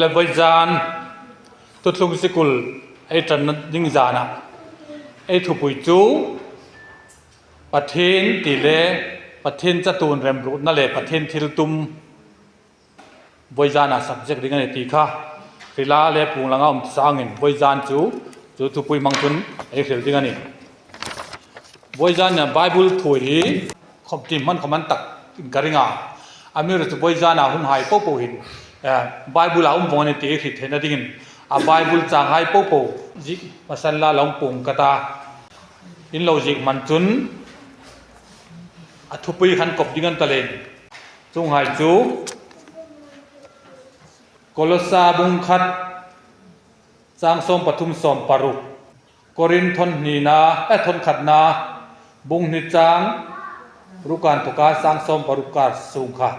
le voijan tu thlung sikul ei tran ding jana ei thupui chu pathin ti le pathin chatun rem ru na le pathin thil tum voijana subject ring ani ti kha rila le pung langa sangin voijan chu thupui mangtun ei khel ding ani voijan na bible thoi hi khoptim man khaman tak garinga amir chu voijana hun hai po po hin bible a bone ti khi thena dingin a bible chang hai po po ji masalla long pung kata in logic man chun a thupui khan kop dingan talen chung hai chu kolosa bung khat chang som pathum som paru korin thon ni na thon khat na bung ni chang rukan toka sang som parukar sungkha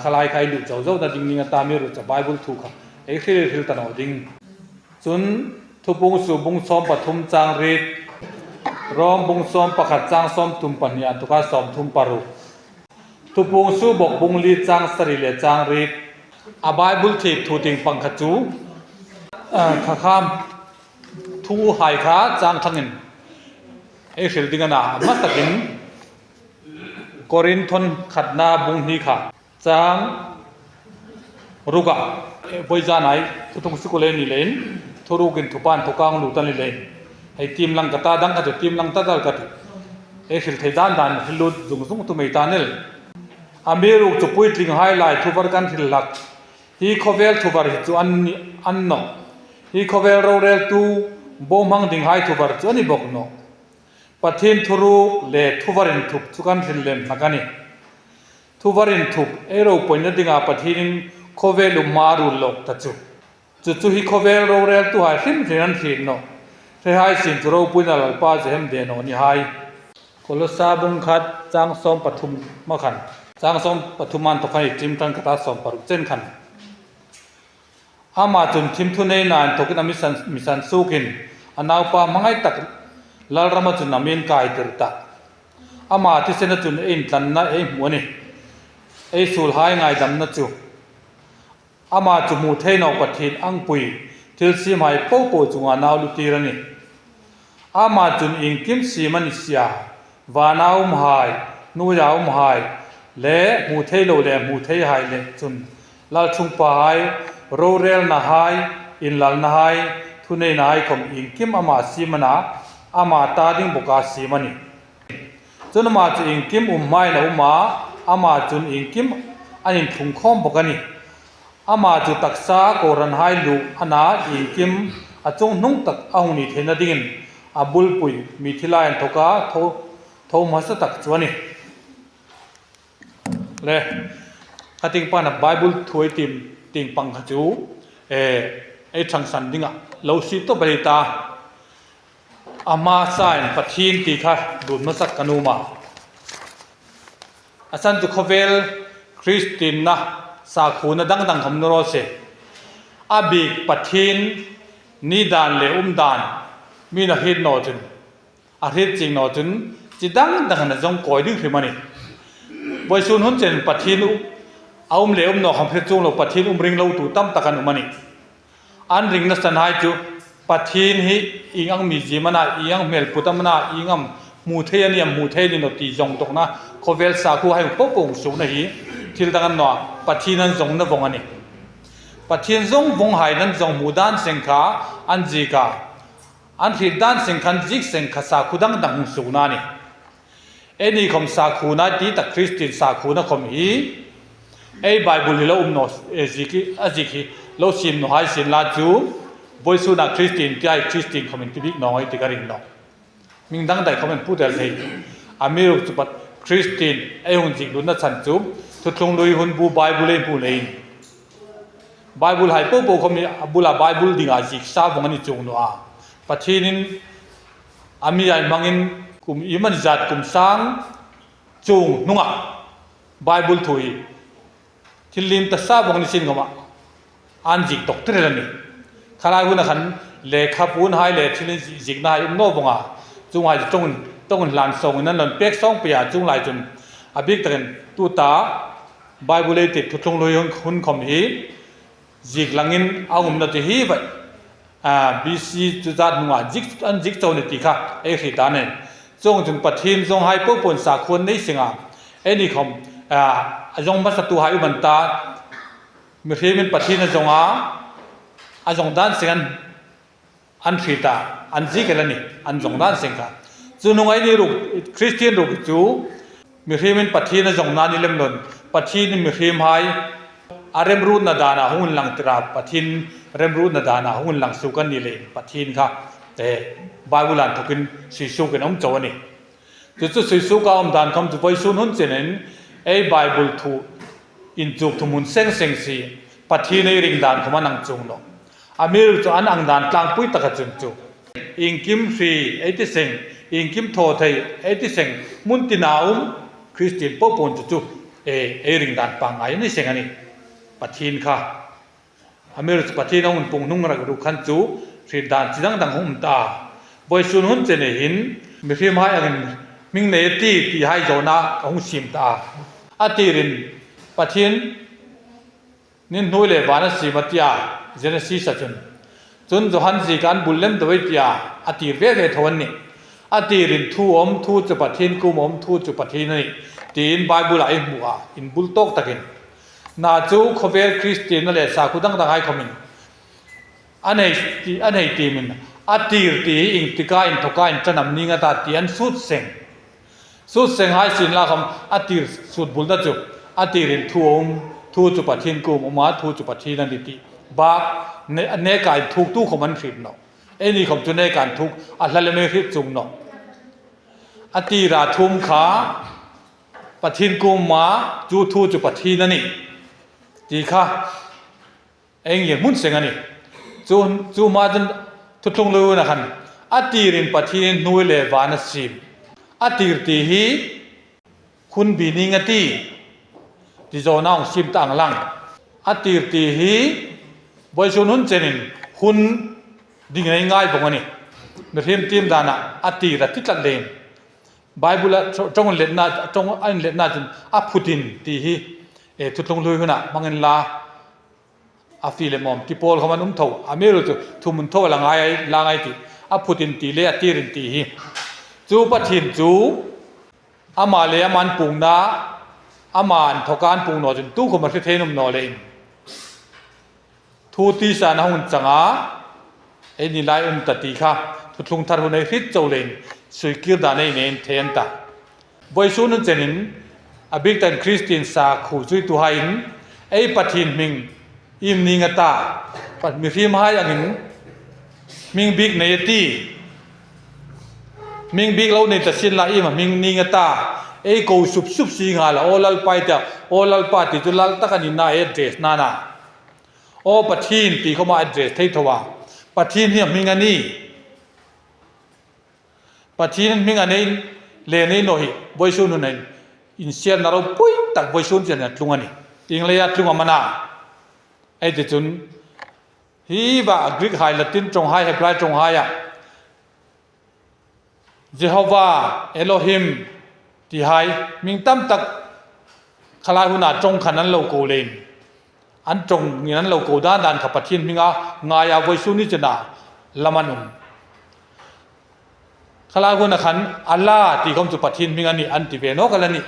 khalai khai lu chau zo da ding ning ta mi ru cha bible thu kha e khil ta no ding chun thupung su bung som pathum chang rit rom bung som pakhat chang som tum pania toka som thum paru thupung su bok bung li chang sari le chang rit a bible thik thu ting pangkha chu kha kham thu hai kha chang thangin e khil ding na ma takin korin thon khatna bung hi kha chang ruga boijanai thutung sikule ni len thurugin thupan thukang lu tan len ai tim lang kata dang ka tim lang ta dal ka e khil thaidan dan hilut dung dung tu mei tanel amiru chu puit ling highlight thubar kan thil lak hi khovel thubar hi chu an no hi khovel ro rel tu bomang ding hai thubar chu ani bok no pathin thuru le thuvarin thup chukan thillen nakani thuvarin thup ero poina dinga pathin khovelu maru lok ta chu hi khovel ro rel tu hai him thiran thin no the hai sin ro puina lal pa jem de no ni hai kolosa bung khat chang som pathum ma khan chang som pathuman to khai tim tan kata som par chen khan ama chun thim thunei nan to kin misan sukin anau pa mangai tak lal rama chun namin kai terta ama ti sena chun in tlan na ei muani ei sul hai ngai dam na chu ama chu mu thei no pathin ang pui thil sim hai po po chunga naw lu ti rani ama chun in kim simani sia wa naum hai nu yaum hai le mu thei lo le mu thei hai le chun lal chung pa hai ro rel na hai in lal na hai thunei na hai khom in kim ama simana ama ta ding boka simani chun ma chu in kim mai na uma ama chun in kim anin thung khom bokani ama chu taksa koran hai lu ana in kim achung nung tak ahuni thena dingin abul pui mithila an thoka tho masa tak chuani le kating pa na bible thoi tim ting pang kha chu e thang san dinga lo si to balita ama sain pathin ti kha dun ma sak kanuma asan tu khovel christin na sa khuna dang dang kham no se abik pathin ni dan le dan mi na hit no chun a hit ching no chun chi dang dang na jong koi ding phimani boi sun hun chen pathin le no kham phe chung lo pathin ring lo tu tam takan umani an ring na san hai chu pathin hi ingang mi jimana ingang mel putamna ingam mu thei ni no ti jong tok na khovel sa khu hai po pong su na hi thil dangan no pathinan jong na bong ani pathin jong bong hai nan jong mudan sengkha an ji ka an thi dan sengkhan jik sengkha sa khudang dang su na ni eni khom sa khu na ti ta christian sa khu na khom hi ei bible lo no aziki lo sim no hai sin la chu boisu na christian tai christian community big no ai ti garing no ming dang dai comment pu der thei amiru chu pat christian ai hun jik lu na chan chu thu thlung lui hun bu bible pu lein bible hai po po khomi abula bible dinga jik sa bongani chung no a pathinin ami ai mangin kum iman zat kum sang chung nunga bible thui thilim ta sa bongni sin ngoma an jik tok trelani khala gun khan lekha pun hai le thilin jik na no bonga chung hai tong lan song nan lon pek song pya chung lai chun abik ten tu ta bible te thutlong loi hun khom hi jik langin angum na te hi ba BC chu zat nuwa jik chaw ni ti kha e khi ta ne chong chun pathin jong hai po pon sa khon nei singa eni khom ajong ba satu hai ban ta mi themin pathin ajonga ajong dan singan an khita an jikelani an jong dan singka chu nungai ni ru Christian ru chu mi themin pathin ajong na ni lem non pathin mi them hai arem ru na dana hun lang tra pathin rem ru na dana hun lang su kan ni le pathin kha te baibulan thokin sisu ken om chawani chu sisu ka om dan kham chu pai sun hun chenen ei bible thu in juk thumun seng si pathin ei ring dan khoma nang chung no amir chu an ang dan tlang pui taka chung chu ing kim free 80 seng ing kim tho thai 80 seng mun tinaum Christian po pon chu ei ring dan pangai ni seng ani pathin kha amir chu pathin ong pung nung ra ru khan chu ri dan chidang dang hum ta boi sun hun chene hin mi phim hai angin ming ne ti hai zona ong sim ta atirin pathin nin noile wana simatia Genesis chun johan ji kan bullem doi tia atir ve ve thon ni atirin thu chu pathin kum thu chu pathin ni tin bible ai muwa in bul tok takin na chu khover Christian le sa khudang dang hai khomin anei ti min atir ti ing tika in thoka in chanam ninga ta ti an sut seng hai sin la kham atir sut bul da chu atirin thu chu pathin kum ma thu chu pathin an ti ba ne kai thuk tu khoman khrit no eni khom chu ne kan thuk a hlale me khrit chung no atira thum kha pathin kum ma chu thu chu pathin ani ti kha eng ye mun seng ani chu ma jan thutlung lu na khan atirin pathin nuai le wana sim atir ti hi khun bi ning ati ti zo naung sim tang lang atir ti hi boi sun hun chenin hun ding ngai bongani me them tim dana atira titlat len bible chong let na chong an let na chun a phutin ti hi e thutlung lui huna mangin la a file mom ti pol khaman tho ameru chu thumun tho langai ti a phutin ti le atirin ti hi chu pathin chu ama le aman pungna aman thokan pung no chun tu khoma the thenum no le thu ti sa na hun changa eni lai tati kha thutlung thar hunai hit chawlen suikir da nei nen then ta boi sun chenin abik tan Christian sa khu chui tu hain ei pathin ming im ninga ta pat mi phim hai angin ming big nei ti ming big lo nei ta sin la im ming ninga ta ei ko sup si nga la olal pai ta olal pa ti tu lal takani na address na o pathin ti khoma address thei thowa pathin hi mingani pathin mingani le nei no hi boi sun nei in sian na ro pui tak boi sun chen tlungani ting le ya tlunga mana ai de chun hi ba Greek hai Latin trong hai Hebrew trong hai ya Jehovah Elohim ti hai ming tam tak khala huna trong khanan lo ko len an trong ni nan lo ko dan kha pathin minga nga ya voi su ni chana lamanum khala huna khan Allah ti khom chu pathin minga ni an ti ve no kalani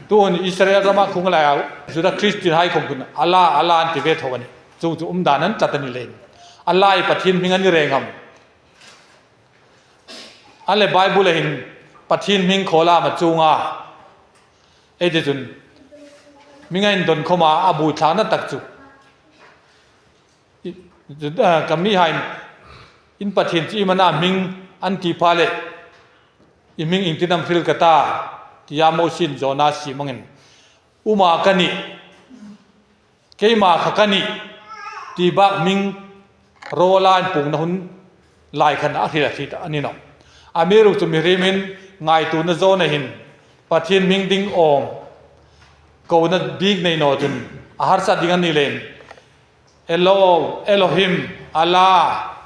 tu on Israel rama khung la juda Christian hai khom kun Allah an ti ve thawani chu danan tatani len Allah I pathin minga ni rengam ale Bible hin pathin ming khola ma chunga e de chun mingain don khoma abu thana tak chu kami hain in pathin chi mana ming anti phale I ming intinam fil kata tiamo sin zona si mangin uma kani keima khakani ti bak ming rolan pung na hun lai khan a thila thita ani no amiru chu mi remin ngai tu na zona hin pathin ming ding ong ko na big nei no jun ahar sa dingan ni len Elohim Allah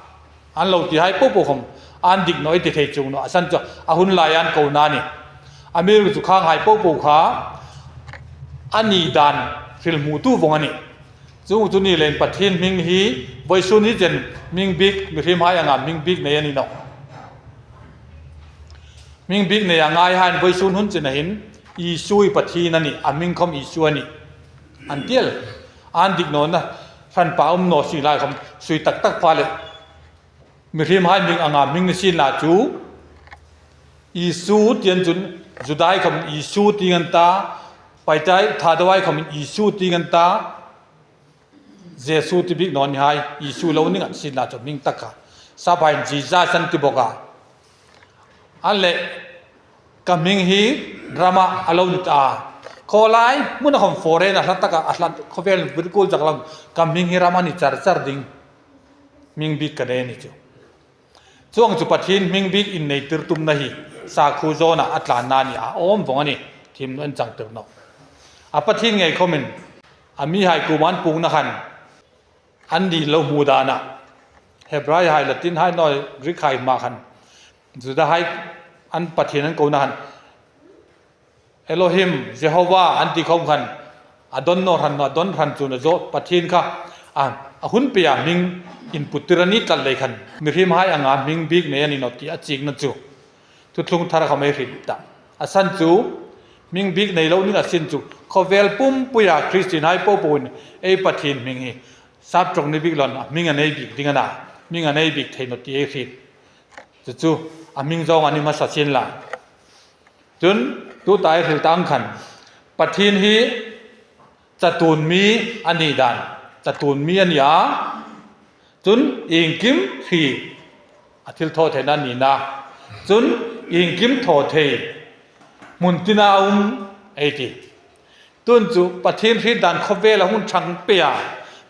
an lo ti hai po khom an dik noi ti thei chung no asan cho ahun layan ko na ni amir chu khang hai po kha ani dan fil mu tu wongani จุนี่เล่นปัททินมิงฮีไว้ซุนนี้เจนมิงบิ๊กมิริมหายงามมิงบิ๊กในอันนี้เนาะมิงบิ๊กในยังไงฮันไว้ซุนหุ่นเจนเห็นอีซุยปัททินนั่นนี่อามิงคอมอีซุยนี่อันเดียลอันดิกโนนะท่านป่าโนสิลายคำซุยตักพาเลยมิริมหายมิงอ่างมิงนิสินลาจูอีซูเตียนจุนจุดได้คำอีซูตีกันตาไปใจท้าดไว้คำอีซูตีกันตาเจสูติบิกนอนหายอีซูเหล่านี้สิลาจุมิงตักค่ะสบายจีจ้าสันติบกาอันเล่กำมิงฮีดราม่าอารมณ์ตาขอไล่มุนคำฟอร์เรนอัลลัตตะกะอัลลัตเขาเป็นวิริกุลจากลำกำมิงฮีรามานิจาร์ดิ้งมิงบิกกันเองนี่จูช่วงจุปัทินมิงบิกอินในติรตุมนะฮีสาคูโซนาอัตลานานีอาอมฟงอันนี้ทีมนั้นจังเติมเนาะอาปัทินไงคอมเมนอามีไฮกูมันปุงนะคันอันดีเรามูดานะเฮบรายไฮละตินไฮน้อยกรีกไฮมาคันสุดท้ายอันปัทินนั้นกูนะคันเอโลฮิมเยโฮวาอันที่เขาคันอดอนโนรันอดอนรันจูนโจปัทินค่ะหุ่นเปียมิงอินพุตรนิตัลเลยคันมิริมไฮอ่างมิงบิกเนี่ยนี่นอตีอาจิกนั่นจูทุกลุงทาร์เขาไม่ริบตาอาสันจูมิงบิกในโลกนี้อาสินจูเขาเวลปุ่มปุยาคริสตินไฮปูปูนเอปัทินมิงฮีทราบตรงนี้บิกหลอนมิงอันไหนบิกดิ้งอันน่ะมิงอันไหนบิกเทนอตีเอริบจู่มิงจองอันนี้มาสัสินละจนตัวตายถือตั้งขันปัทินฮีจะตูนมีอันนี้ดันจะตูนมีอันยาจนอิงกิมฮีอาทิลโทเทนันนี่นะจนอิงกิมโทเทมุนตินาไอทีตุนจูปัทินฮีดันขบเวลหุ่นชังเปีย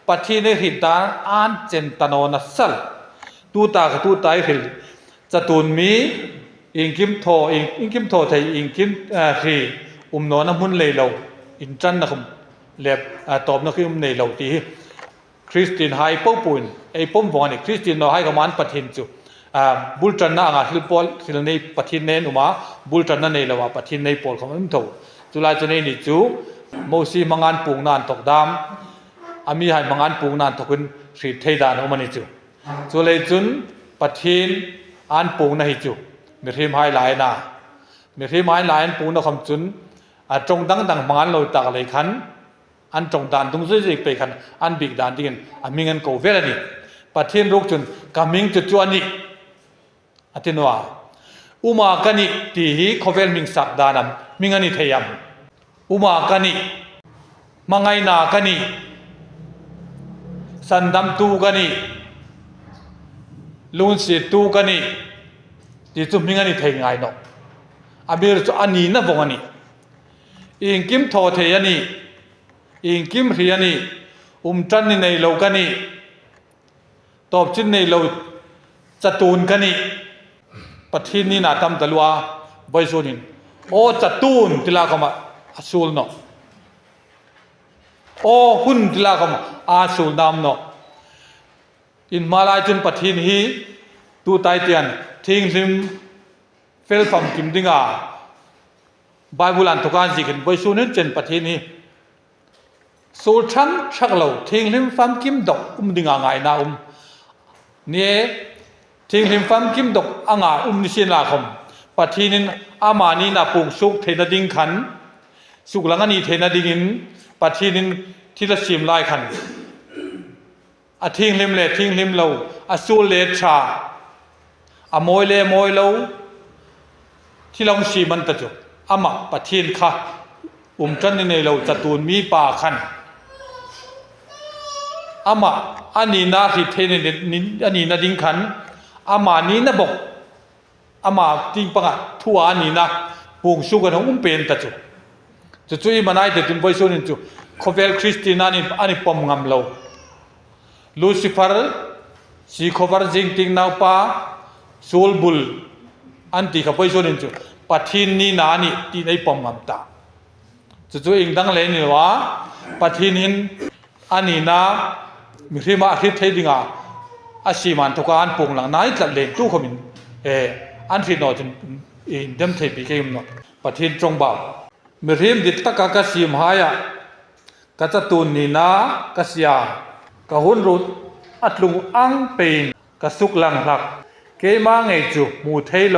ปัทินฮีดันอันเจนตโนนัสลตัวตากับตัวตายฮีจะตูนมีอิงกิมโทอิงกิมโทเทอิงกิมฮีโนนมุนเลยเราอินจันนะครับเล็บตอบนักขึ้นในเราตีคริสตินไฮปุ๊บปุ่นไอ้ปุ่มวอนี่คริสตินเราให้กำมันปัทินจูบุลจันน่างาฮิลปอลฮิลในปัทินเนนุมาบุลจันนั่นในเราว่าปัทินในปอลของมันถูกจุลาจนนี่จูโมซีมังงานปุงนานตกดามอามีให้มังงานปุงนานตกขึ้นสีเทดานอมันนี่จูจุเลยจุนปัทินอันปุงนะฮิจูมีทีมให้หลายนามีทีมให้หลายอันปุงนะคำจุนจงดังมังงานเราตักอะไรขันอันจงดานตรงนี้จะไปขันอันบิกดานที่กันมิงันกูเวลานี้ปัทเทียนรูกจนกามิงจุดจวนนี้อัตินว่าอุมากันิที่ฮีขเวลมิงสักดานัมมิงันนี่เทียมอุมากันิมังไงนากันิสันดัมตูกันิลุนสีตูกันิที่จุมิงันนี่เทียงไงเนาะอาบิร์จุอันนี้นะบงอันนี้อิงกิมโทเทียนี่อิงกิมเฮียนี่จันนี่ในโลกันนี่ตอบจินในโลจัตูนกันนี่ปัทนี่นาตัมตะลัวใบโซนินโอจัตูนที่ลากมาอาสูลเนาะโอหุ่นที่ลากมาอาสูลนามเนาะอินมาลายจุนปัทนี่ตูไตเตียนทิ้งซิมเฟลฟัมกิมดิงาไบเบิลอันทุกการสิกินใบโซนินเจนปัทนี่สูชันชักเหล่าทิ้งลิมฟัมกิมดอกดิงง่ายนะเนี่ยทิ้งลิมฟัมกิมดอกง่ายนิสินลาคมปัจจุบันอามานีนาปุกสุกเทนดิงขันสุกหลังนี้เทนดิงปัจจุบันที่ละสิมลายขันทิ้งลิมเล่ทิ้งลิมเหล่าสูเลชาโมยเล่โมยเหล่าที่เราสีมันตะจุอามาปัจจุบันค่ะจันนี่ในเราจะตูนมีป่าขันอามาอันนี้นาที่เทนนินอันนี้นาดิ้งขันอามานี้นะบอกอามาจริงปังทัวอันนี้นะปุ่งสุกันของเป็นตัดจุจะช่วยมาได้แต่จุนไปส่วนนี้จุคอเวลคริสตินานี่อันนี้ปมงามเราลูซิฟาร์สีคอฟาร์จิงติงนาวป้าโซลบุลอันที่เขาไปส่วนนี้จุปัทินนี่นานี่ที่ในปมงามตาจู่ๆอิงดังเลยนี่ว่าปัทนินอันนี้นะมีที่มาคิดให้ดีงาอาชีมันทุกการปุ่งหลังนั้นจัดเล่นตู้ขมินอันที่นอจนอินเดมเทปีเกมเนาะปัทนินจงบ่าวมีที่ดิตตะกากสีมหายะ กะจะตูนนี่นะกะเสียกะหุนรุดอัดลุงอังเป็นกะสุกลังหลักเกมาไงจูมูเทโล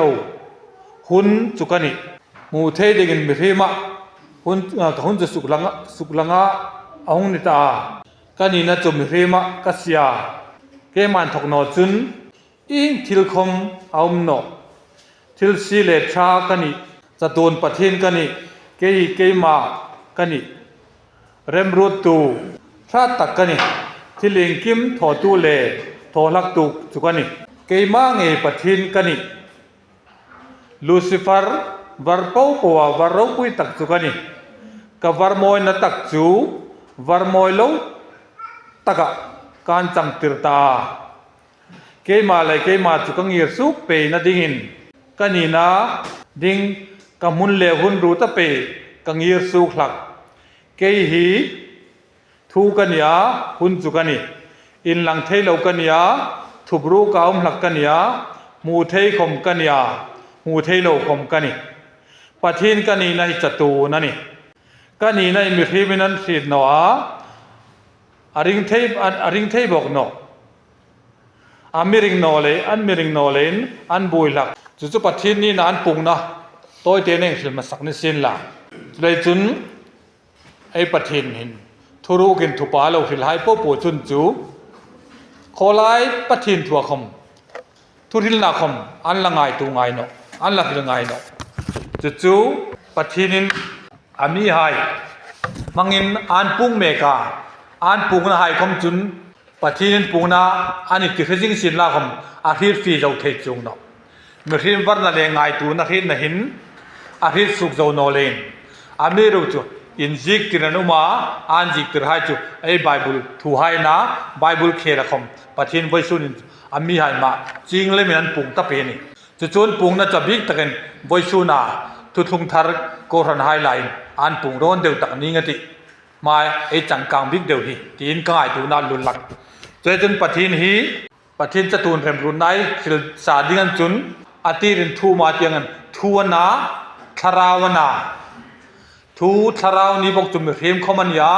หุนจุกันนี่มูเทเดกินมิริมะหุนกะหุนจะสุกลังอาหงนิตากันนี่นะจุมิริมะกะเสียเกมันถกนอจุนอิงทิลคมเอามโนทิลซีเลชากันนี่จะตูนปะทินกันนี่เกมากันนี่เริ่มรู้ตัวพระตักกันนี่ที่เลี้ยงกิมถอตู้เล่ถอลักตุกจุกันนี่เกยมาเงยปะทินกันนี่ลูซิเฟอร์วาร์ปูปัววาร์ปุยตักจุกันนี่กับวาร์มอยนัตักจูวาร์มอยโลตักการจังติรตาเกยมาเลยเกยมาจุกังเงียสุเปย์นัดดิ่งกันนี่นะดิ่งกับมุนเลหุนรู้ตะเปย์กังเงียสุขลักเกยฮีทูกันยาหุนจุกันนี่อินหลังเทลกันยาทุบรูกาวมหลักกันยามูเทคมกันยามูเทโลคมกันนี่ปะทินกันนี่ในจัตูนั่นนี่กันนี่ในมิริมินันสิโนอาอริงเทบอกโนอามิริงโนเลอันมิริงโนเลนอันบุยหลักจุปะทินนี่นานปุงนะตัวเตนเองสิมาสักนิสินละเลยจุนไอ้ปะทินหินทุรุกินทุปาเราหิลายโปปูจุนจูโคลายปะทินทัวคมทุริลนาคมอันละไงตูไงเนาะอันละหิลไงเนาะจูปะทินินอามีหายมังอินอันปุงเมกาอันปุงนะหายคมจุนปะทินินปุงนะอันนี้กิจจิงสินละคมอาทิตย์ฟีเจ้าเทจุงเนาะเมื่อที่วันละเลงไงตูนักหินนะหินอาทิตย์สุกเจ้าโนเลนอามีรู้จูอินจิกตินันุมาอันจิกติรหายจูไอ้ไบเบิลทูหายนะไบเบิลเคละคมปะทินไว้สุนินอามีหายมาจริงเลยมีนั้นปุงตะเปนี่จะจนปุงน่าจะบิ๊กตะกันไว้สุนาทุทุงทาร์โกรันไฮไลน์อันปุงร้อนเดียวตักนี้งติมาไอ้จังกังบิ๊กเดียวฮีตีนก็หายตูน่าลุนหลักเจอจนปะทินฮีปะทินจะตูนเริ่มรุนไนสิลสาดิงันจุนอาทิรินทูมาเตียงันทูนาทาราวนาทูทาราวนี้บอกจุมเรียมขมันยา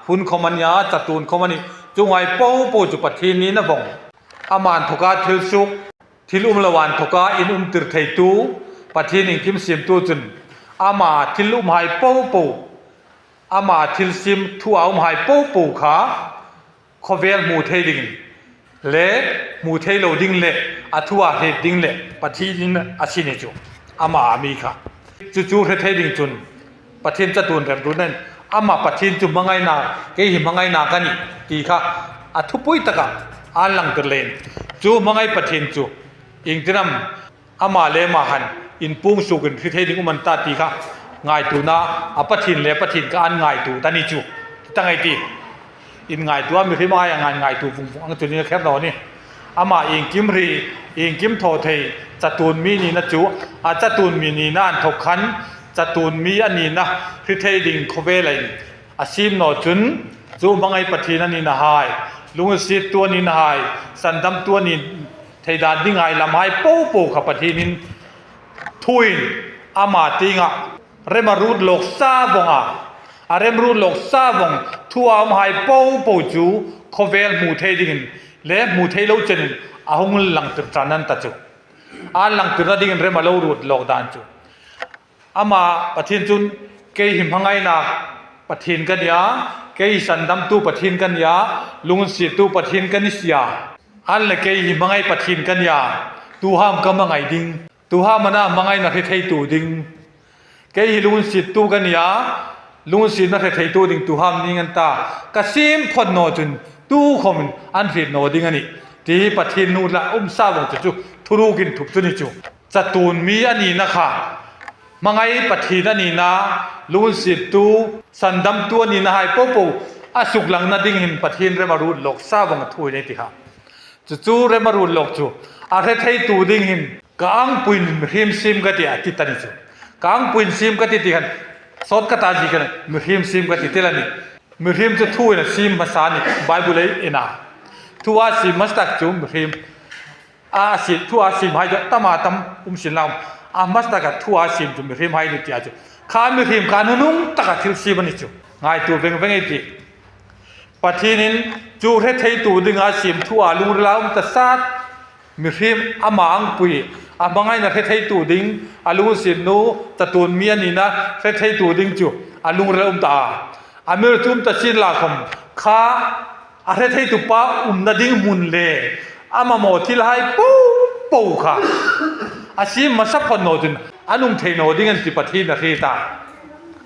หุ่นขมันยาจัตูนขมันนี่จุงไอโป้จุปะทินนี้นะบงอามานทกาทิลสุกทิลละวันทกาอินติรไทตูปะทินิงคิมเสียมตูจุนอามาทิลหายโป้อามาทิลซิมทูเอาหายโป้ขาขเวลมูเทดิงเล่มูเทโลดิงเล่อัทัวเฮดิงเล่ปะทินินอาชินิจูอามาอามีค่ะจูเทดิงจุนปะทินจัตุนเรมรุนนั้นอามาปะทินจุมังไงนาเกหิมังไงนากันนี่ตีค่ะอัทุปุยตะกะอันลังกเลนจูมังไงปะทินจูอิงตินัมอามาเลมาหันอินปุงสุกันคือเทดิงอุมันตาตีค่ะง่ายตูนาอปะทินเลปะทินก็อันง่ายตูตานิจูตั้งไงตีอินง่ายตัวมีที่มาอย่างง่ายตูฟุงอังจุนี้แคบเรานี่อามาอิงกิมรีอิงกิมโทเทจัตุนมีนี่นะจูอาจัตุนมีนี่นั่นทกขันจัตุนมีอันนี้นะคือเทดิงโคเวลัยอาซิมโนจุนจูมังไงปะทินนี่นะหายลุงสิตัวนี้นะหายสันดำตัวนี้เทดานดิ้งไงลำหายโป้ขับปะทินินทุยอามาติงะเรมารูดโลกซาบงะเรมรูดโลกซาบงทัวอามหายโป้จูโคเวลมูเทดิงและมูเทโลเจนอาหงหลังติดจานันตจูอันหลังติดดิ่งเรมาโลรูดโลกดานจูอามาปะทินจุนเกยหิมหังไงนักปะทินกันยาเกยสันดำตูปะทินกันยาลุงสิตูปะทินกันนิสยาอันละเกยหิมหังไงปะทินกันยาตูห้ามก็มังไงดิ่งตูห้ามมันน่ะมังไงนักเทยตูดิ่งเกยลุงสิตูกันยาลุงสินักเทยตูดิ่งตูห้ามนี่งันตากระซิมพอดโนจุนตูคอมอันฟิดโนดิ่งอันนี้ที่ปะทินนูละซาบงจูทุรุกินทุกจุนิจูจัตูนมีอันนี้นะคะมังไงปะทินอันนี้นะลุงสิตูสันดำตัวนี้นะให้โป้อาสุกหลังนัดดิ่งหินปะทินเรมารูดโลกซาบงทุยในที่ฮะจู่เรมารูดโลกจูอาเทไทยตูดิ่งหินกางปุยนหิมซิมกติอาทิตย์นี้จูกางปุยนซิมกติที่กันสดกตาจีกันมือหิมซิมกติเทลันนี่มือหิมจะทุยนะซิมภาษานี่ไบเบิลเลยเอ็นะทัวซิมมัสตักจูมือหิมอาสิทัวซิมให้ตมาตมสินลาวอามัสตักทัวซิมจูมือหิมให้ดูที่อาจูข้ามือหิมการนุ่งตักทิลซิมนี่จูง่ายตัวเวงไอ้ที่ ปะทีนินจูเรไทยตูดึงอาสิมทัวลุงลาวตัดซาดมิริมอามังปุยอาบังไงนะเรไทยตูดึงอาลุงสินนูตะตูนเมียนี่นะเรไทยตูดึงจูอาลุงเริ่มตาอามิรตุมตัดสินลาคมข้าอาเรไทยตูป้านาดึงมุนเล่อามาโมทิลายปูปูค่ะอาสิมมาสับพนโนดุนอานุงเทโนดึงอันติปะทีนะเรตา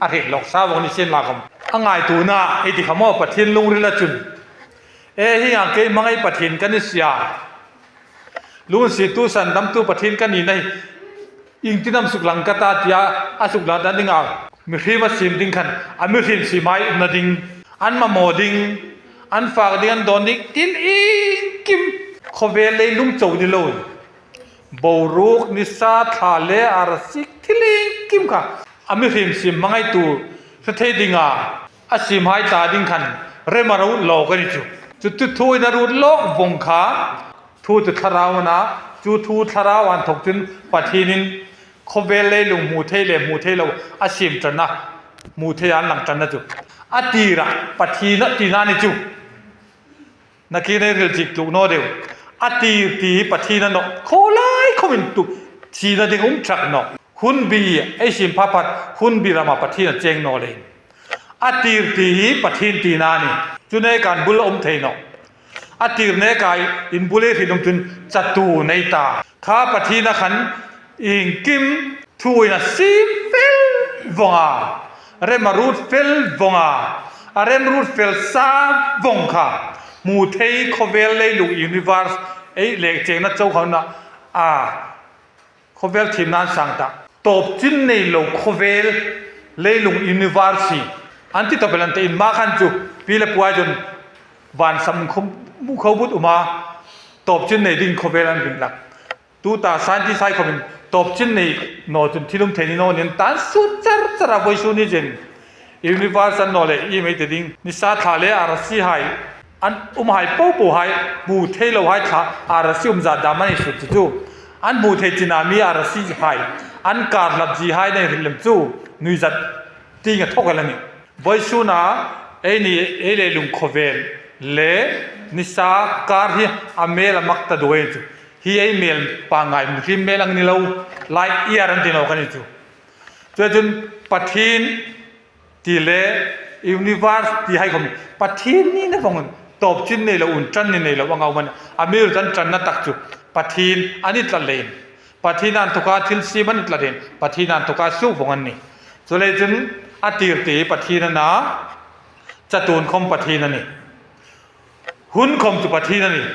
อาเรลอกซาวงนิสินลาคมอังไงตูน่าไอติขโมปะทินลุงริลจุนฮิงเกมังไอปะทินกันนิสยาลุงสิตูสันดำตูปะทินกันนี่ในอิงที่นำสุกหลังกตาติยาอาสุกหลังดันดิงอามิริมาสิมดิงขันอามิริมสิไมนาดิงอันมาโมดิงอันฝากดิงอันโดนดิงตินอิงกิมขเวเลยลุงโจดิโลยบูรุกนิสาทาเลอารสิกทิลิงกิมค่ะอามิริมสิมังไอตูสเทดิงอาอาสิมไฮตาดิงขันเรมารูโลกันนี่จุดทูอินารูโลกวงขาทูจุดทาราวนะจูทูทาราวันถกจนปะทีนินขเวเลยลุงมูเทเลมูเทโลอาสิมจันนะมูเทอันหลังจันนะจุอาตีระปะทีนะตีนานิจุนักกีฬาเรือจิกลูกโนเดียวอาตีปะทีนั่นเนาะโคไลขมินตุทีนั่นดิงจักเนาะหุ่นบีไอสิมพาพัดหุ่นบีรามาปะทีนั่นเจงโนเลยอาตีปะทีนตีนานี่จุในการบุลอมเทโนอาตีในกายอินบุเลที่นมจุนจัตูในตาข้าปะทีนะขันอิงกิมทุยนะซีฟิลวงอาเรมารูดฟิลวงอาเรมรูดฟิลซาวงค่ะมูเทยขเวลเลยลูกยูนิเวอร์สไอเล็กเจงนัดเจ้าเขานะขเวลทีมนั้นสั่งตาตบจินในลูกขเวลเลยลูกยูนิเวอร์สอันที่ตบเป็นอันที่มาขันจูพี่เล็บว่าจนวันสำคัญมุขบุตรอุมาตบจินในดิ่งขเวลอันเป็นหลักตูตาสันที่ใส่เขาเป็นตบจินในโนจุนที่ลุงเทนิโนเนี่ยตันสุดจะระบายสุนิจินยูนิเวอร์สันโนเลยอีไม่ติดดิ่งนิสาทาเลอาร์ซีไฮอันหายปูหายมูเทลหายขาอาร์ซีจัดดามันสุดจู่อันมูเทจินามีอาร์ซีหายอันการลับจีหายในริมจู่นุยจัดตีกันทุกกันเลยนี่บอยสุนาเอนี่เลลุงโคเวลเลนิสาการที่อเมลมักตะด้วยจู่ฮีไอเมลปังไงมุทิมเมลังนี่เราไล่อีอารันตินเอากันนี่จู่จนปัททินที่เลยูนิเวอร์สที่ให้ผมปัททินนี่นะฟังตบจินนี่เราอุ่นจันนี่เราว่าเอามันอเมริกันจันนั่นตักจู่ปัททินอันนี้ตะเลนปัททินันทุกาทิลซีมันตะเลนปัททินันทุกาสู้ฟังอันนี้ส่วนเลยจนอาตีร์ปัททินันนะจะตูนคมปัททินันนี่หุ่นคมจุปัททินันนี่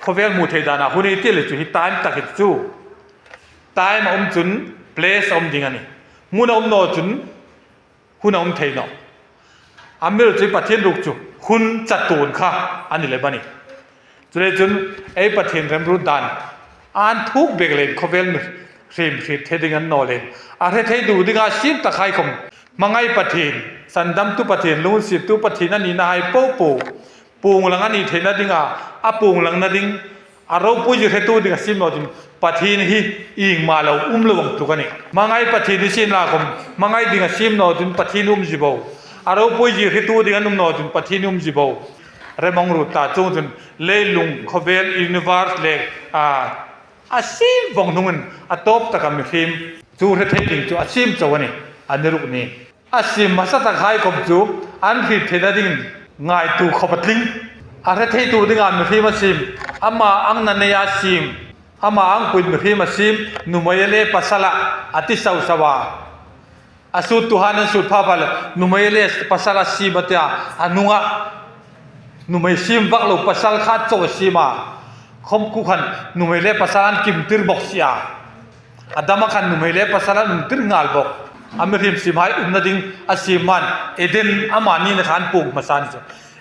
เขาเรียกมูเทดานะหุ่นที่เลยจู่ที่ตายตักจู่ตายมาจุนเพลสดิ่งอันนี้มูนโนจุนหุ่นเทนอเมริกันปัททินรุกจู่หุ่นจะตูนค่ะอันนี้เลยบ้านี่จุดจนไอ้ปัททินเริ่มรู้ดันอันทุกเบกเลนเขาเรียกริมเทดิ่งอันโนเลนอะไรเทดูดิ่งอาชีพตะไคร่คมมังไงปัททินสันดำตุปัททินลุนสิตุปัททินนั่นนี่นายปูงหลังอันนี้เทนดิ่งปูงหลังนั่นดิ่งเราพูดอยู่แค่ตัวดิ่งอาชีพเราดิ่งปัททินฮีอิงมาเราระวังตุกันนี่มังไงปัททินที่สินลาคมมังไงดิ่งอาชีพเราดิ่งปัททินจีบเอาเราพูดอยู่แค่ตัวดิ่งอันเราดิ่งปัททินจีบเอาเรื่องมังรูตาจงจนเลลุงขเวลยูนิเวอร์สเล็กอาชีพวงนุ่งตบตะกำมิฟิมจูเรทดิ่งจูอาชีพจวนนี่อันนี้รุกนี่อาชีพมาสัตย์ใครกับจูอันที่เทนดิ่งง่ายตูขบัดลิงอะไรที่ตูดิ่งอันมิฟิมอาชีพอามาอังนันเนียอาชีพอามาอังคุยมิฟิมอาชีพนุ่มเยเลปัสละอติสาวสวาอาสุดตุฮานันสุดพาพลนุ่มเยเลปัสละชีบัตยาอนุงะนุ่มเยชิมวักลูปัสละขาดโจชิมาคมกุขันนุ่มเยเลปัสละกิมติร์บอกเสียอาดามาขันนุ่มเยเลปัสละนุ่มติร์งาลบอกอเมริกสิมายนัดดิ่งอาชีพมันเอเดนอามานีนขันปุ่งมาสานจู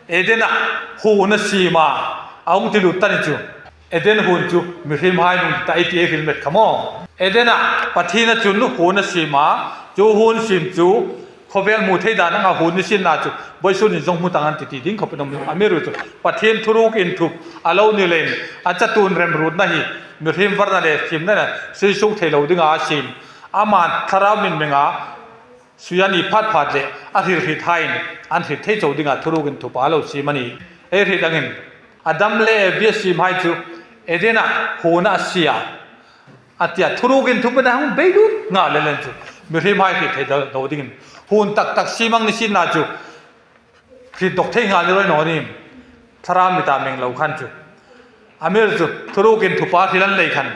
เอเดนหูนัสีมาเอามุติลุตันจูเอเดนหูจูมิริมายนุ่มตาอีทีเอฟิลเมตขโมเอเดนปัททินจูนุหูนัสีมาจูหูนสิมจูเขาเวลมุทัยดานังอาหูนสินนาจูบอยสุนิจงมุตังอันติดดิ่งเขาเป็นอเมริกปัททินทุรุกอินทุกอาเลวนิเลนอาจจะตูนเรมรูดนะฮีมิริมวาร์นาเลสิมนั่นน่ะสิสุกเทลาวดิ่งอาชีพอามันทารามินเมงา สุยันอีพัดพัดเลยอาทิตย์ที่ไทยอันที่ไทยโจดิ่งอ่ะทุรุกินทุปาโลซีมันนี่ที่ดังเงินอดัมเล่เบียซีไม่จูเดน่ะหัวน่ะเสียอาทิตย์ทุรุกินทุปนะฮุเบดูงาเล่นจูมีที่ไม่ที่ไทยโจดิ่งหุ่นตักซีมังนิสินน่ะจูที่ตกเที่ยงงานเลยหน่อยนี่ทรามิตาเมงเหล่าขันจูอเมริกาทุรุกินทุปาที่นั่นเลยขัน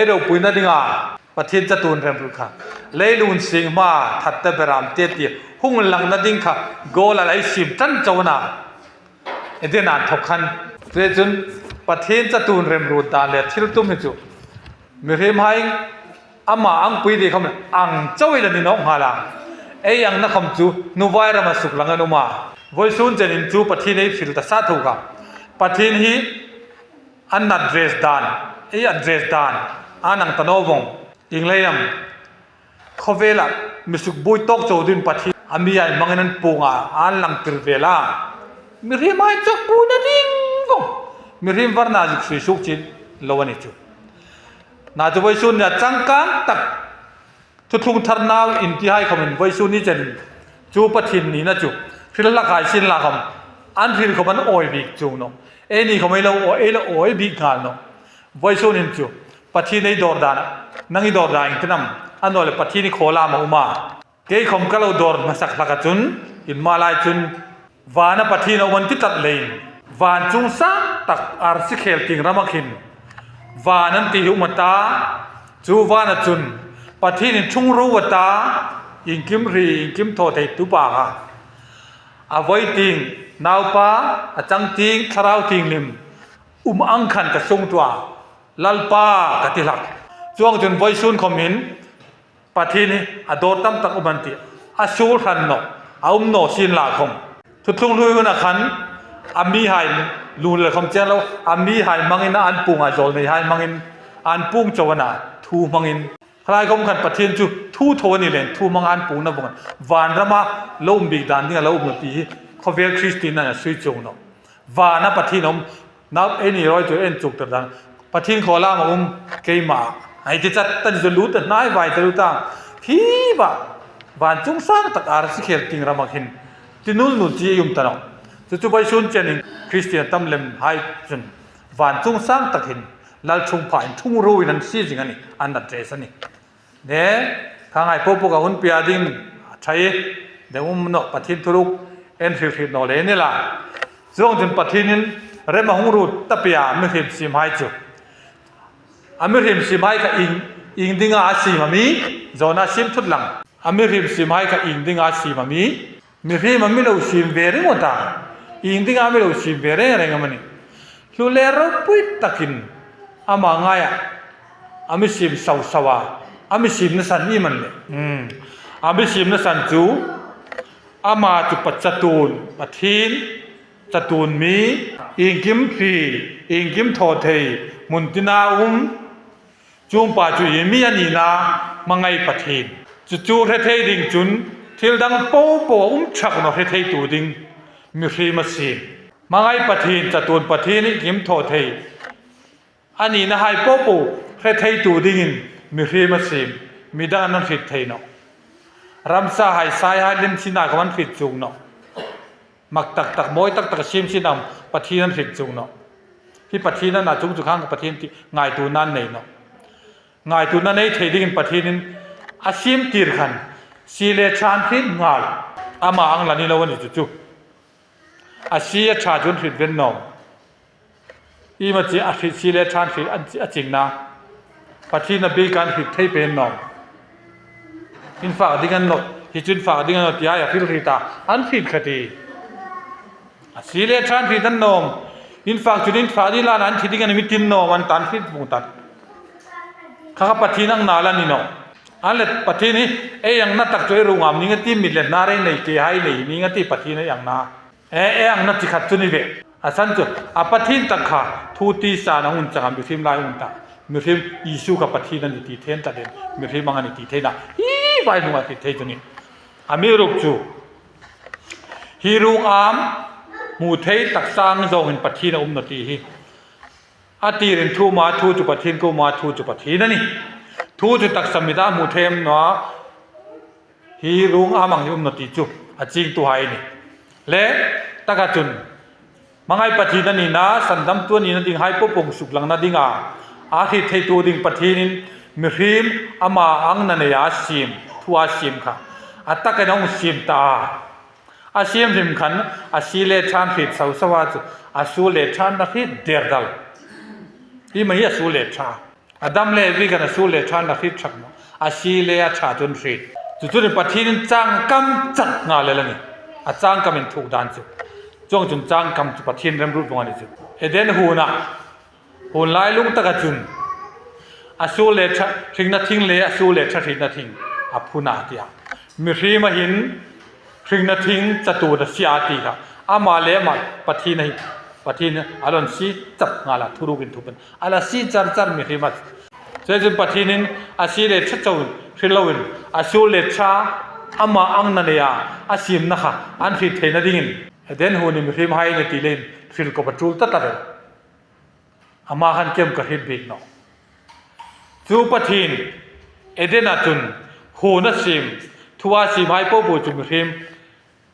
เราปุยนั่นดิ่งอ่ะประเทศจะตูนเริ่มรู้ค่ะเลยลุนสิงมาทัดเตปรามเตี้ยหุ่นหลังนั่นดิ่งค่ะโกลอะไรสิบตันเจ้าหน้าเดี๋ยวนานทบขันเพื่อจนประเทศจะตูนเริ่มรู้ตาเลยที่เราตุ้มให้จูมีเรื่องให้อามาอังปุยดีคำนั้นอังเจ้าอีหลันนี่น้องฮาลายังนักคำจูนูไวรามาสุกหลังอนุมาวันศุนเจนินจูประเทศนี้ฟิลต์ซาถูกกับประเทศนี้อันนัดเดรสดานอันเดรสดานอันนังตะโนวงยิงเลยเขาเวลามีสุกบุยตกโจดินประเทศอามีอะไรมังนั้นปูงอันหลังติรเวลามีเรื่องไม่จักปูนั่นดิ้งวงมีเรื่องวันน่าจะสุกจิตลวันนี้จูน่าจะวันศุนเนี่ยจังกันตักทุกทารนาวอินที่ให้คำนึงวันศุนนี้เจนจูประเทศนี้นะจูฟิลละขายสินละคำอันฟิลเขามันโอยบิกจูเนาะนี่เขาไม่เล่าโอยบิกงานเนาะวันศุนนี้จูประเทศนี้ดอร์ดานะนั่งดอร์ดาอินที่นั่นอันนั้นเลยประเทศนี้โคลามาอุมาเกี่ยคำก็เราดอร์มาสักลักจุนอินมาลายจุนวานะประเทศนั้นวันที่ตัดเลย วานจุงซังตักอาร์ซิเคลติงรามาคินวานันติหุมตาจูวานจุนประเทศนี้ชุ่งรู้วตาอิงกิมรีอิงกิมโทเทตุปาค่ะอาไว้ติงนาวป้าอาจังติงทาราวติงนิมอังคันกระทรงตัวลัลป้ากติลักช่วงจนไว้ซุนคอมมินประเทศนี้อดอตัมตักอุบันติอาชูรันโนอาโนสินลาคมทุกทุกลุยกันขันอามีหายลูเลยคำเจ้าเราอามีหายมังอินอันปุงอาจอลในหายมังอินอันปุงจวนาทูมังอินใครก็มันประเทศจูทูโทนี่เลยทูมังอันปุงนะบุกันวานรามาลมบิดานนี่เราอุบปีเขาเวลคริสติน่ะสุยจงเนาะวานะประเทศน้องนับนี่ร้อยตัวจุกตัวนั้นประเทศโคราชมาเกยมาไอ้ที่จัดตันจะรู้แต่นายไว้แต่รู้ต่างที่บ้าวานจุงสร้างตักอาร์สิเคลติงรามาหินที่นู่นจียุมตะเนาะจู่ๆไปชวนเจนิงคริสเตียนตั้มเล็มไฮจนวานจุงสร้างตักหินลัลชงผ่านทุ่งรู้นั่นซีจิงอันนี้อันดับเจสันนี่เนี่ยทางไอ้พวกเขาหุ่นเปียดิงใช้เดี๋ยวมันเนาะประเทศทุรุกฟิลโนเลนี่ล่ะช่วงจนประเทศนี้เริ่มมาหุ่นรู้ตะเปียไม่เห็นสิมไฮจูอเมริกาสิมไฮกับอิงดิ้งอาซีมามีโซน่าซิมทุดหลังอเมริกาสิมไฮกับอิงดิ้งอาซีมามีมีเรื่องมันไม่รู้สิมเบรหมดอ่ะอิงดิ้งอาไม่รู้สิมเบรอะไรกันมันนี่ลูเลโรปุยตักินอามาง่ายอามิสิมสาวสวาอามิสิมนั่นสันนี่มันเลยอามิสิมนั่นสันจูอามาจุปัจจตูนปัทถินจตูนมีอิงกิมพีอิงกิมโทเทมุนตินาจุงป่าจุยมีอันนี้นะมังไงปัทถินจูเทเทดิ่งจุนทิลดังโป๊โป๊ชักนอเทเทตูดิ่งมีฟรีมาสิมมังไงปัทถินจตูนปัทถินอิงกิมโทเทอันนี้นะให้โป๊โป๊เทเทตูดิ่งมีฟรีมาสิมมีด้านนั้นฟิตเทนอรำซาให้สายให้เล่นสินากับมันฟิตจุงเนาะมักตักมอยตักชิมสินำปัทถินนั้นฟิตจุงเนาะที่ปัทถินนั้นน่ะจุงข้างกับปัทถินที่ง่ายตัวนั้นเลยเนาะง่ายตัวนั้นไอ้เทดิ่งปัทถินอาชิมตีร์ขันสีเลชานฟิตงาลอามาอังลานี่เราวันนี้จู่อาชีชาจุนฟิตเวนนอมอีมาจีอาฟิตสีเลชานฟิตอันจริงนะปัทถินนั้นบีการฟิตเทเป็นนอมอินฝากดิ้งกันหนดฮิจุนฝากดิ้งกันหนดยาฟิลริตาอันฟิตคดีสีเลชานฟิตนั้นนอมอินฝากจุดอินฝากดิ้งลานันที่ดิ้งกันมิตินนอมวันตันฟิตมุตันข้าปัทถินังนาลานี่เนาะอันเล็ดปัทถินี้ยังนัดตักช่วยรู้งามนี่งั้นที่มิดเล็ดนาเรนในเกย์ไฮเลยนี่งั้นที่ปัทถินี้ยังนายังนัดที่ขัดจุนี่เวอาสันจุปัทถินตักขาทูตีสานะหุ่นจังมิฟิมลายหุ่นตามิฟิมอิสุกับปัทถินันตีเทนตัดเด่นมิฟิมมังอันตีเทนะไปดูว่าที่เทจุนี่อามีรุกจูฮิรุงอามมูเทตักสร้างโจหินปัทถินนตีฮีอาตีเรนทูมาทูจุปัทถินกูมาทูจุปัทถินนี่ทูจุตักสมิดามูเทมเนาะ hi rung amang hi no ti chu a ching tu hai ni le taka chun mangai pathi na ni na sandam tu ni na ding hai po pong suk lang na dinga a hi thei tu ding pathi nin mi hrim ama ang na ne ya sim thua sim kha ataka nong sim ta a sim him khan a si le chan phit sau sawa chu a su le chan na hi der dal hi mai a su le cha adam le vi kana su le chan na hi chak no a si le a cha chun phit chu chu ni pathi nin chang kam chat nga le la ni a chang kam in thuk dan chu chong chun chang kam chu pathin rem ru bong ani chu eden hu na hun lai lung taka chun asu le tha thing na thing le asu le tha thing na thing a phuna tia mi hri ma hin thing na thing chatu da sia ti ka ama le ma pathin hi pathin alon si chap ngala thuru bin thupan ala si char char mi hri ma se jin pathinin asi le tha chau thrilawin asu le tha ama ang na le ya asim na kha an fi theina dingin den hu ni mi hri ma hai ne ti len thil ko patul ta ta ama han kem ka hit big no chu pathin edena chun hu na sim thua sim hai po bu chu mi hrim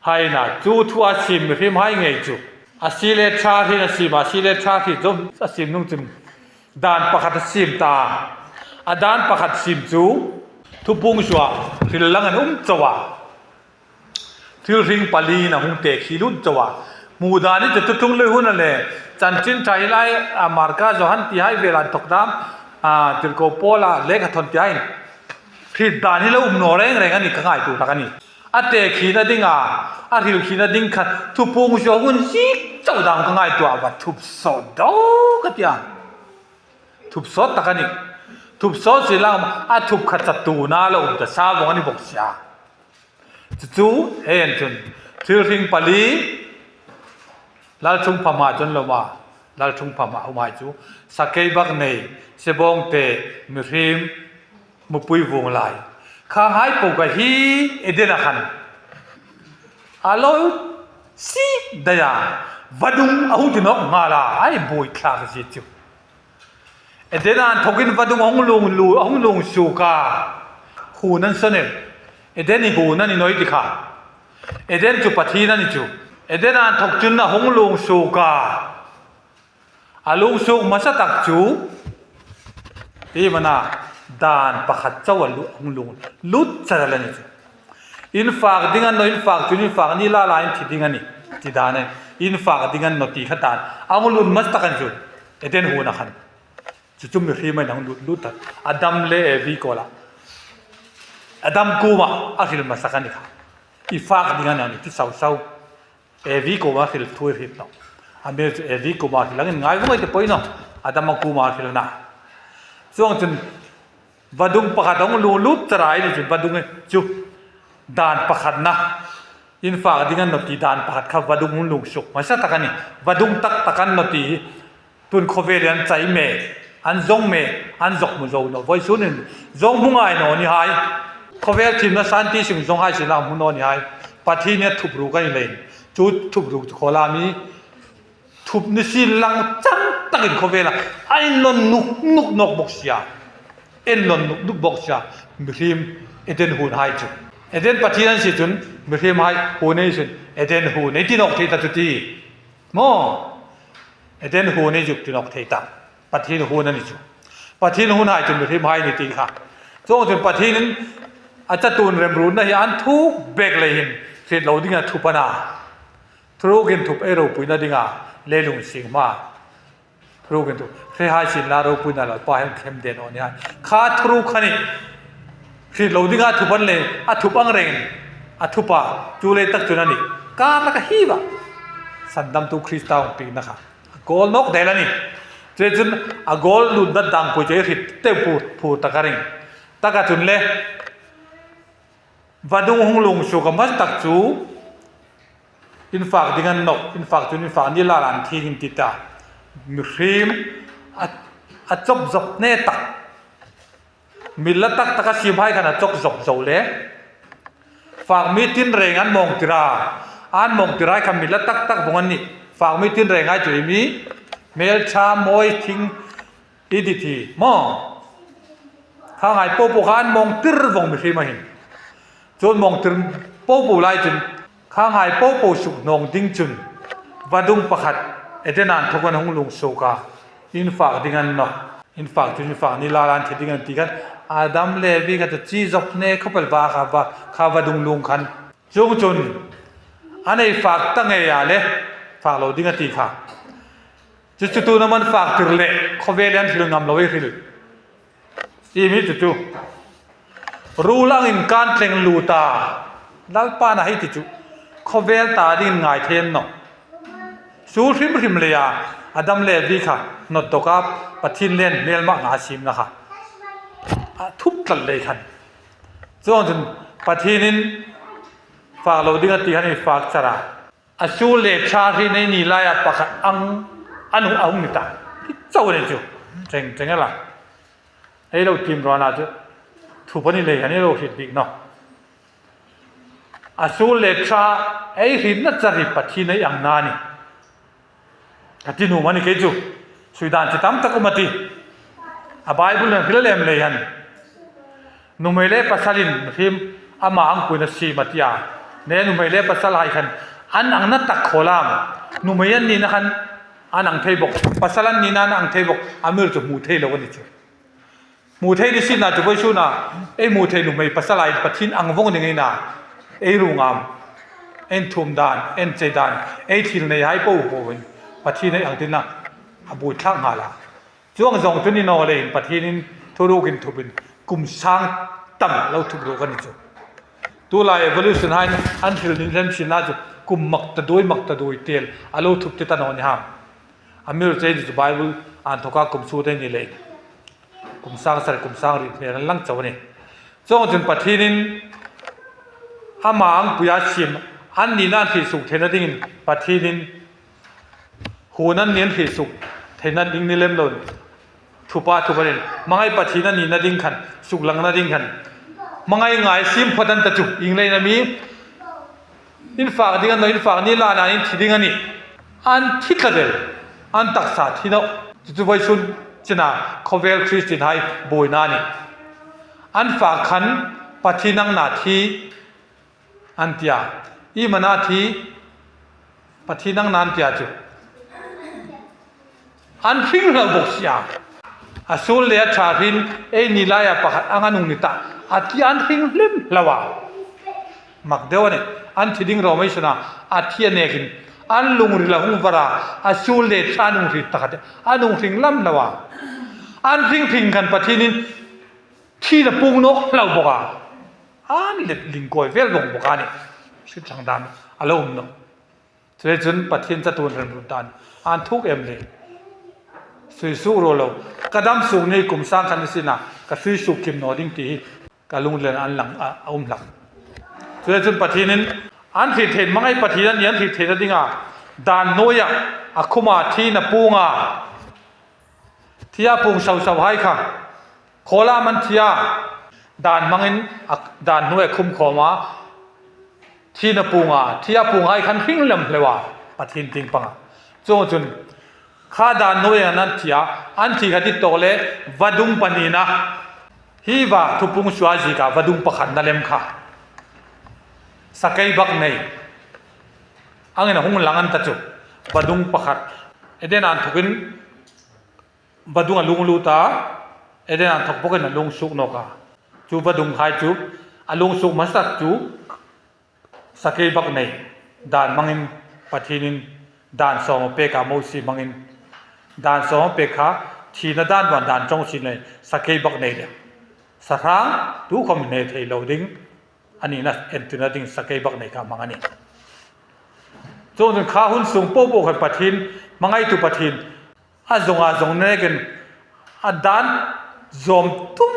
hai na chu thua sim mi hrim hai ngei chu asile tha hi na sim asile tha hi jom asim nung chun dan pakhat sim ta adan pakhat sim chu thu pung swa thil lang an chawa thil ring pali na hung te khilun chawa mu dani te tung le hun le chan chin thai lai marka johan ti hai velan tokdam til ko pola le ka thon ti hai thi dani lo no reng reng ani ka ngai tu ta kani ate khina dinga a hil khina ding khat thu pung swa hun si chau dang ka ngai tu ba thup so do ka tia thup so ta kani thup so silang a thup khat tu na lo ta sa bong ani bok sia chu hen chun thil ring pali lal chung phama chon loma lal chung phama umai chu sakei bak nei sebong te mi hrim mu pui wong lai kha hai po ka hi edena khan alo si daya vadung ahu dinok ngala ai boi kha ka ji chu edena thokin vadung ong lung su ka hu nan sonel edeni hu nan ni noi ti kha eden chu pathi nan ni chu edena thok chun na hong lung su ka alung su masa tak chu ti mana dan pakhat chawalu hong lung lut charala ni chu in faq dingan no in faq chu in faq ni la la in thi dingani ti dane in faq dingan no ti khatan angulun mas takan chu eden hu na khan chu chum ri mai nang lut ta adam le vi kola adam kuma akhil masakani kha i faq dingan ani ti sau evi ko ma khil thui hit no ame evi ko ma lang ngai ko te poi no adam ku ma khil na chuang chun vadung pakhat ong lu lut tarai ni chun vadung chu dan pakhat na in fa dingan no ti dan pakhat kha vadung lu suk ma sa takani vadung tak takan no ti tun khovelian chai me an zong me an zok mu zo no voi sun zong mu ngai no ni hai khovel tim na santi sing zong hai sin la mu no ni hai pathi ne thup ru kai lein chu thup ru khola mi thup ni sin lang chang takin khovela ai lon nuk nok bok sia en lon nuk bok sia mi hrim eden hun hai chu eden pathi nan si chun mi hrim hai hu nei sun eden hu nei ti nok thei ta chu ti mo eden hu nei juk ti nok thei ta pathi hu nan ni chu pathi hun hai chun mi hrim hai ni ti kha so chun pathi nan acha tun rem ru na hi an thu bek le hin sit lo dinga thu pana thru gen thup ero puina dinga lelung sing ma thru gen thu khe hai sin la ro puina la pa hem khem den on ya kha thru khani sit lo dinga thu pan le a thu pang reng a thu pa chu le tak chuna ni ka la ka hi ba sandam tu krista ong ping na kha gol nok de la ni che chun a gol lu da dang ko che hit te pu ta ka ring ta ka chun le vadung hong lung su ka mas tak chu in faq dingan nok in faq chun in faq ni la lan thi hin ti ta mi hrim a chop zop ne tak milla tak taka sim hai kana chok zop zo le faq mi tin reng an mong tira kham milla tak bongan ni faq mi tin reng ai chui mi mel cha moi thing iditi mo kha ngai po khan mong tir vong mi hrim hin จนมองถึงโป๊ปูไล่จนข้างหายโป๊ปูสุกนองดิ้งจุนวัดุงประคัดเอเดนานทุกวันหงลุงโซกาอินฝากดิ้งกันเนาะอินฝากจุนอินฝากนี่ลาลานที่ดิ้งกันตีกันอาดัมเลวีกันจะจีจบเน่เขาเป็นว่าข้าวัดุงลุงคันจงจุนอันนี้ฝากตั้งไงอะเลยฝากเราดิ้งกันตีค่ะจุดตัวนั้นมันฝากถึงเละเขาเวลียนที่เรานำเราไว้ที่เลยอีมิจุดรู้ลังอินการเตงลูตาลัลปานะให้ติจุเขาเวลตาดิ้งง่ายเทนเนาะสู้ริมเลยอ่ะอดัมเลวีค่ะนดตกับปะทินเล่นเลี้ยงมากงาชิมนะคะทุบกันเลยคันจนปะทินินฝากเราดิ้งตีให้ฝากสระสู้เล็บชาที่ในนี่ไล่ปากอันหูเอาหนิตาที่เจ้าเนี่ยจูเจ๋งอะไรไอ้เราทีมรอนาจูถูกปนิเลยอันนี้เราเห็นดีเนาะสู้เล็บชาไอ้หินนั่นจะริบปะทินในอย่างนั้นนี่กตินูมันนี่เกจูสุดานจิตามตะกุมาตีไบเบิลนั่นพิลเลมเลยฮันนูไม่เล่ปัสสาลินพิมอามาอังกุนสีมาติยาเนี่ยนูไม่เล่ปัสสาลายคันอันอังนัตตะโคลามนูไม่ยันนี่นะคันอันอังเทบกปัสสาลันนี่นะอังเทบกอามิร์จะมูเทลวันนี้จูมูเทดิสินะจะไปชูนะไอ้มูเทนูไม่ปัสสาลายปัทินอังวงนี่ไงนะไอ้รุงามเอ็นทุมดานเอ็นเจดานไอ้ทิลในไฮปูโบวินปะทีในอังตินะอบูทังหาละช่วงสองตัวนี้นอเลยปะทีนี้ทุรุกินทุบินกุมช้างตั้งเราทุบโลกันนี่จ้ะตัวลาย evolution ให้อันที่เราเล่นชินน่าจะกุมมักตะด้วยเตียลอาเราทุบติดตานอนยามอามิร์เจนจะไบเบิลอ่านทุกข์กุมสู้ได้นี่เลยกุมสร้างสรรกุมสร้างริเนี่ยนั่นลังเจ้าเนี่ยช่วงจนปะทีนี้อามังปุยาชิมอันนี้นั่นที่สุขเทนดิ้งปะทีนี้หูนั้นเนียนที่สุกเทนัดดิ้งนี่เล่มโดนทุบเด่นมังไอปัจฉินันนี่นัดดิ้งขันสุกหลังนัดดิ้งขันมังไอง่ายซิมพอดันตะจุกยิงเลยนะมีอินฝากดิ้งกันโดยอินฝากนี่ลานาอินที่ดิ้งกันนี่อันทิศละเดลอันตักษาที่เราจุดไว้ชุนชนะคอเวลคริสตินไฮบอยนานี่อันฝากขันปัจฉินังนาทีอันเตียอีมันนาทีปัจฉินังนานเตียจุอันฟิงเราบอกเสียสู้เลี้ยชารินเอ็นี่ลายปะขัดอังนุงนิตาอัที่อันฟิงลิมละวะมักเดียวเนี่ยอันที่ดิ้งเราไม่ชนะอัที่อันเองอันลุงริลาหุงวราสู้เลี้ยชานุงริตาขัดอันนุงฟิงลัมละวะอันฟิงกันปะที่นี่ที่ละปุงนกเราบอกอันเล็ดลิงกอยเวลลงบอกอันนี้ชุดทางด้านอารมณ์เนาะเจ้าจนปะที่จะตัวเรื่องรุนแรงอันทุกเอ็มเลยสู้โรโลกระดำสูงในกลุ่มสร้างคันสินะก็สู้กิมโนดิ้งตีกะลุงเรียนอันหลังอุ้มหลังส่วนจนปฏินินอันที่เห็นมังไอปฏินั้นยันที่เห็นดิ้งดานโนยอะคุมาที่นปูงที่ยาปูงเสาให้ค่ะโคลามันที่ยาดานมังอินดานโนยคุมขอมาที่นปูงที่ยาปูงให้คันหิ้งลำเลยว่าปฏินินติงปังจนข้าดานโนยนั้นที่อันที่ขัดที่โตเลวัดุงปนีนะฮีว่าทุพุงชัวจีกาวัดุงปะขันนั่นเองค่ะสักไอ้บักเนยอันนี้นะหงหลังอันตัดจุวัดุงปะขัดเอเดนันทุกินวัดุงลุงลูตาเอเดนันทุกพวกนั้นลุงสุกนกาจูวัดุงหายจูลุงสุกมาสักจูสักไอ้บักเนยดานมังอินปะทีนินดานสองเปกาโมซีมังอินดานสองเปกาทีนด้านวันดานจงชินเลยสักไอ้บักเนยเนี่ยสักครั้งดูคอมเนตให้เราดิ้งอันนี้นะเอ็นตุนาดิ้งสักไอ้บักเนยกับมังอันนี้จนข้าหุ่นสูงโป๊ะกันปะทินมังไอตุปะทินอาจงเนี่ยกันดานจอมตุ้ง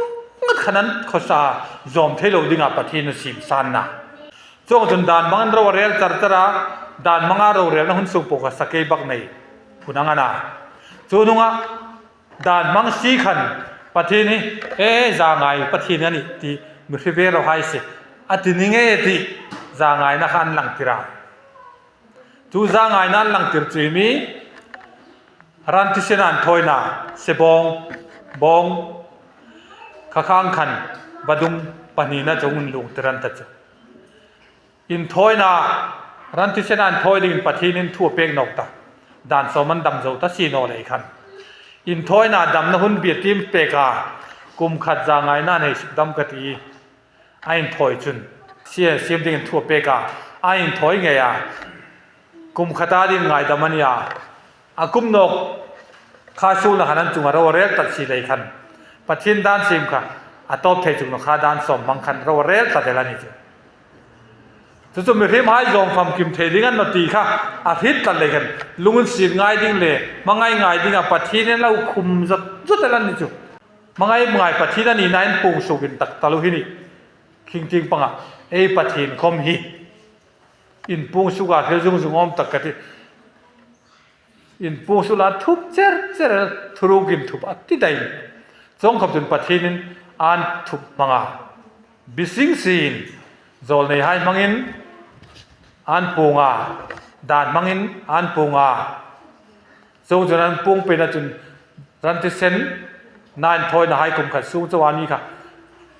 ขนาดข้าซาจอมให้เราดิ้งปะทินสิมสันนะจนดานมังเราเรียลจัดระดานมังเราเรียลหุ่นสูงโป๊ะสักไอ้บักเนยพูนังนะจนงะดานมังสีขันปะทีนี้จางไงปะทีนี้นี่ที่มือเวเราให้เสร็จอันนี้ไงที่จางไงนักอันหลังติระจูจางไงนั่นหลังติระจีมีรันทิเชนันถอยน่ะเสบองข้างขันบัดุงปนีน่าจะอุ่นลงติรันตัด อินถอยนารันทิเสนันถอยดินปะทีนินทั่วเปกนอกตาด่านสมันดำโจตาซีโนเลยคันอินถอยนาดำนะหุ่นเบียดติมเปกากุมขัดจางไงนั่นให้ดำกะตีไอ้ถอยจุนเสียเสียมดินทั่วเปกาไอ้ถอยไงอะกุมขัดดินไงดำมันยาอากุมนกข้าสู้นะฮันนั้นจุงเราเรียกตัดสีเลยคันปะทีนด้านซิมค่ะอาตบเทจุงนกข้าด้านสมบังคันเราเรียกตัดเดลันนี่จุดมีเรื่องหายยอมฟังกิมเทดิ้งกันนตีค่ะอาทิตย์กันเลยกันลุงสิงง่ายดิ้งเลยมังไงง่ายดิ้งอ่ะปัจจัยนั้นเราคุมจุดแต่ละนิจุมังไงง่ายปัจจัยนั้นนี่นายปุ่งสุกินตักตะลุหินี่จริงๆปังอ่ะปัจจัยคอมฮีอินปุ่งสุกาเฮจุงจุงอมตักกันที่อินปุ่งสุลาทุบเจอทุรุกินทุบอัติได้จงขับจนปัจจัยนั้นอ่านทุบมังอ่ะบิสิงซีนโจลในให้มังอินอันปูงาด่านมังอินอันปูงาทรงจนั้นปูงเป็นจุนรันติเซนนายถอยนะให้กุมขัดสูงจวานี้ค่ะ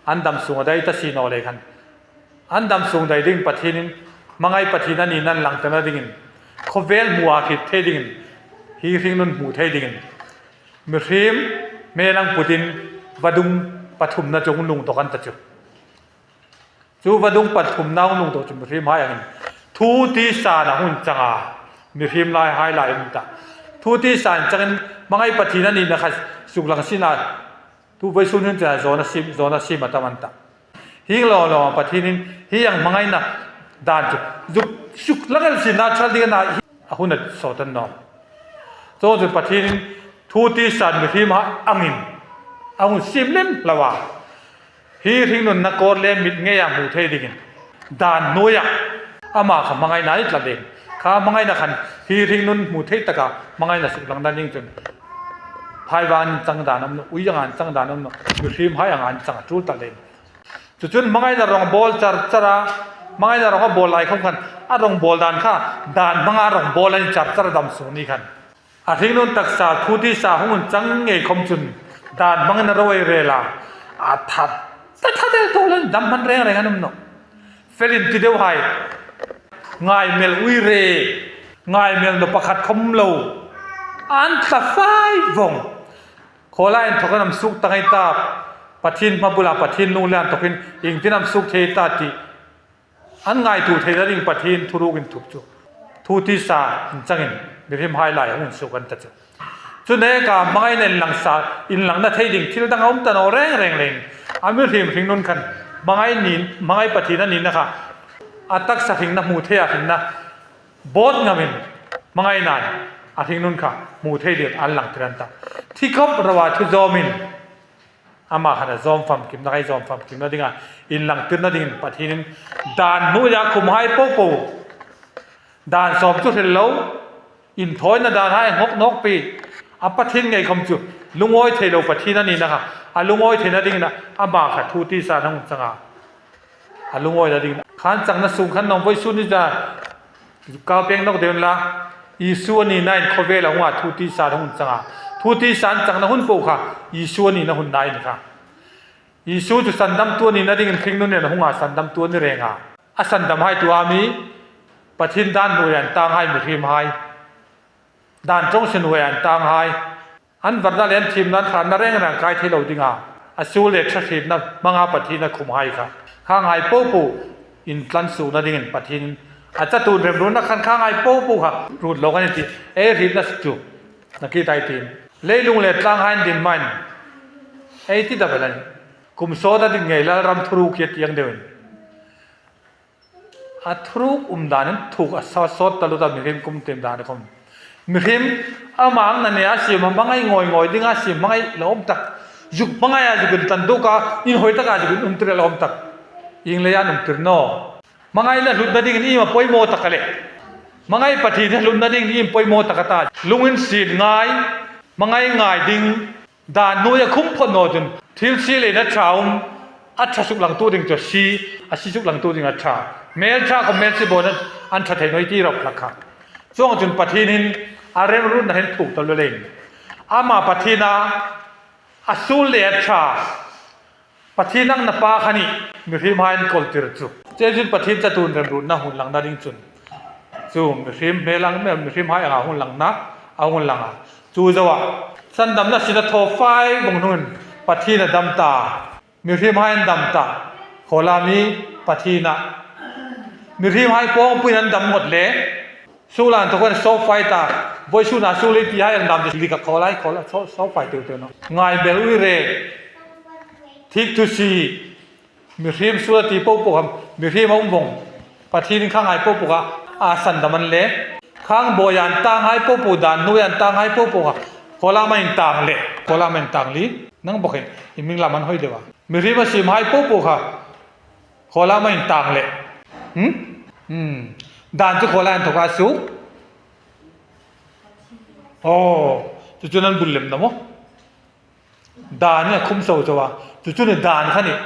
อันดำสูงได้ตัดสินเอาเลยกันอันดำสูงได้ดิ่งปะทีนินมังไงปะทีนั้นนี่นั่นหลังจากนั้นดิ่งเขาเวลมัวคิดเทดิ่งฮีริงนุนหมู่เทดิ่งมือทีมเมลังปุตินวัดุงปฐุมนาจงลุงตกันตัดจุจูวัดุงปฐุมนาลุงตจุมือทีมหายอย่างทูตีสานะหุ่นจังอามีพิมพ์ลายไฮไลท์มันตาทูตีสานจังมังไงปฏินันนี่นะครับสุกหลังสินาทูไปสุนินจะโซนซิมาตามันตาฮิงลอปฏินินฮิยังมังไงนะด่านจุสุกหลังสินาชาดีนะหุ่นสอดันนอมโซนจุปฏินินทูตีสานมีพิมพ์อังอินอังซิมเล่มละวะฮิริงนุนนักโกเลมิดเงียมูเทดิกินด่านโนยอามาขมังไงนั่นตลอดเองข้ามังไงนะขันฮีริงนุนมุเทตกะมังไงนะสุกหลังด้านยิ่งจนภายวานจังดาน้ำอุยยังงานจังดาน้ำมือทีมหายงานจังจูตลอดเองจุดมังไงนะรองบอลจัดมังไงนะรองบอลไหลเข้ากันรองบอลด่านข้าด่านมังไงรองบอลไหลจัดดำสูงนี่กันอาทิตย์นุนตักษาคู่ที่สาหุ่นจังเงยคมจุนด่านมังไงนะรวยเรล่าทัดแต่ถ้าเดินตัวเล่นดำมันแรงอะไรกันน้ำเฟลินที่เดียวหายง่ายเมลอุยเรง่ายเมลนปขัดคมโลอันตะไฟวงโคลาอินทกันนำสุกตั้งให้ตาปัทินมาบุลาปัทินนูเลียนตกินอิงที่นำสุกเทตาติอันง่ายถูเทตาดิงปัทินทุรุกินทุบจุทุติสาจังอินมีพิมพ์ไฮไลท์หุ่นสุกันตัดจุดนี้ก็มังไงเนหลังสาอินหลังนั่นเทดิ่งที่เราตั้งเอาแต่นอแรงอามิริมพิงนุนกันมังไงนินมังไงปัทินนั่นนินนะคะอาตักสักหิงนะมูเทียหิงนะบอดงามินมังไงนานอาทิงนุนค่ะมูเทียเดียดอันหลังเทือนตาที่เขาประวัติจอมินอามาขณะจอมฟัมกิมนักไอจอมฟัมกิมนั่นดิ่งอ่ะอินหลังเทือนนั่นดิ่งปะทีนินด่านนุยาคุมให้โป๊ะด่านสอบจุดเห็นแล้วอินถอยนั่นด่านให้นกปีอาปะทินไงคำจุดลุงอ้อยเทโลปะทีนั่นนี่นะคะอาลุงอ้อยเทนั่นดิ่งนะอามาค่ะทูตีสาทั้งสังอาอาลุงอ้อยนั่นดิ่งขันจังนัสูงขันน้องไปสุนิจ้าก้าวเพียงนกเดินละอีส่วนนี้นายเขาเวลาหัวทุติสารหุ่นจังทุติสารจังนักหุ่นปูค่ะอีส่วนนี้นักหุ่นนายนี่ค่ะอีส่วนจุดสันดำตัวนี้นั่นเองทิ้งนู่นเนี่ยนักหุ่นสันดำตัวนี่เองอ่ะสันดำให้ตัวมีปะทินด้านหน่วยต่างให้มือทีมให้ด้านจงเสนหน่วยต่างให้อันวันนั้นเล่นทีมนั้นขันนั่นเองร่างกายที่เราดิ้งอ่ะสู้เล็กชัดเจนนะมังอาปะทินนักคุมให้ค่ะข้างให้ปูอินทรันสูนั่นเองปะทินอาจจะตูนเรียบรู้นักขันข้างไอ้ปูค่ะรูดลงกันทีรีบนัสจูนักกีฬาทีมเลี้ยงลุงเล็ดล่างให้ดินมันที่ดับเบิลกุมโซดาดิ่งไงแล้วรำทรูเกียรติยังเดินทรูดานั้นถูกสอดสอดตลอดมีเรื่องกุมเต็มดานคมมีเรื่องมังนั่นเนี่ยสิมังไงงอยดิ่งสิมังไงล้อมตักยุบมังไงอาจจะเป็นตันดูก้าอินหอยตักอาจจะเป็นตรีล้อมตักยิงเลยอันตรีโน่มังไงล่ะลุนนั่นดิ่งนี่มาป่วยโมตักเลยมังไงปฏิทินลุนนั่นดิ่งนี่ป่วยโมตักตาลุงอินสีง่ายมังไงง่ายดิ่งด่านนู้ยคุ้มพนโนจนทิลซีเลยนะชาวอัจฉริสุกหลังตัวดิ่งจะซีอัจฉริสุกหลังตัวดิ่งอัจฉาเมลชากับเมลซิโบนั้นอันชัดเจนที่เราพลักขับช่วงจนปฏิทินอะไรรุ่นนั้นถูกตลอดเลยอามาปฏินาอสูเลอัจฉาปฏินังนปาขันีมีพิมพ์ให้กอลติร์จุ เจจุนปะทินจะตูนเรมรุนนะหุ่นหลังนาดิงจุนจูมิริมเมลังเมมิริมให้อาหุ่นหลังนะอาหุ่นหลังจูจะว่าสันดำนะสินะโทไฟบงนุนปะทินดำตามิริมให้ดำตาโคลามีปะทินะมิริมให้ป้องปุยนันดำหมดเลยสู้หลังทุกคนโซไฟตาบอยชูนาสู้เลยที่ให้ดำจะลิกับโคลาโซไฟเตียวๆเนาะง่ายเบลวิเรทิกทุซีมิริมสุรติโปโปครับมิริมองบงปะทีนข้างไอ้โปโปกะอาสันดมันเละข้างโบยันตังไอ้โปโปดานนุยันตังไอ้โปโปกะโคลามันตังเละโคลามันตังลีนั่งบอกเห็นอิมิงลามันห้อยเดียวมิริมสิมไอ้โปโปกะโคลามันตังเละดานจุโคลาอันทุกอาสุโอ้จุนั้นบุญเล่มนะมั้งดานเนี่ยคุ้มโซจัวจุเนี่ยดานขันนี่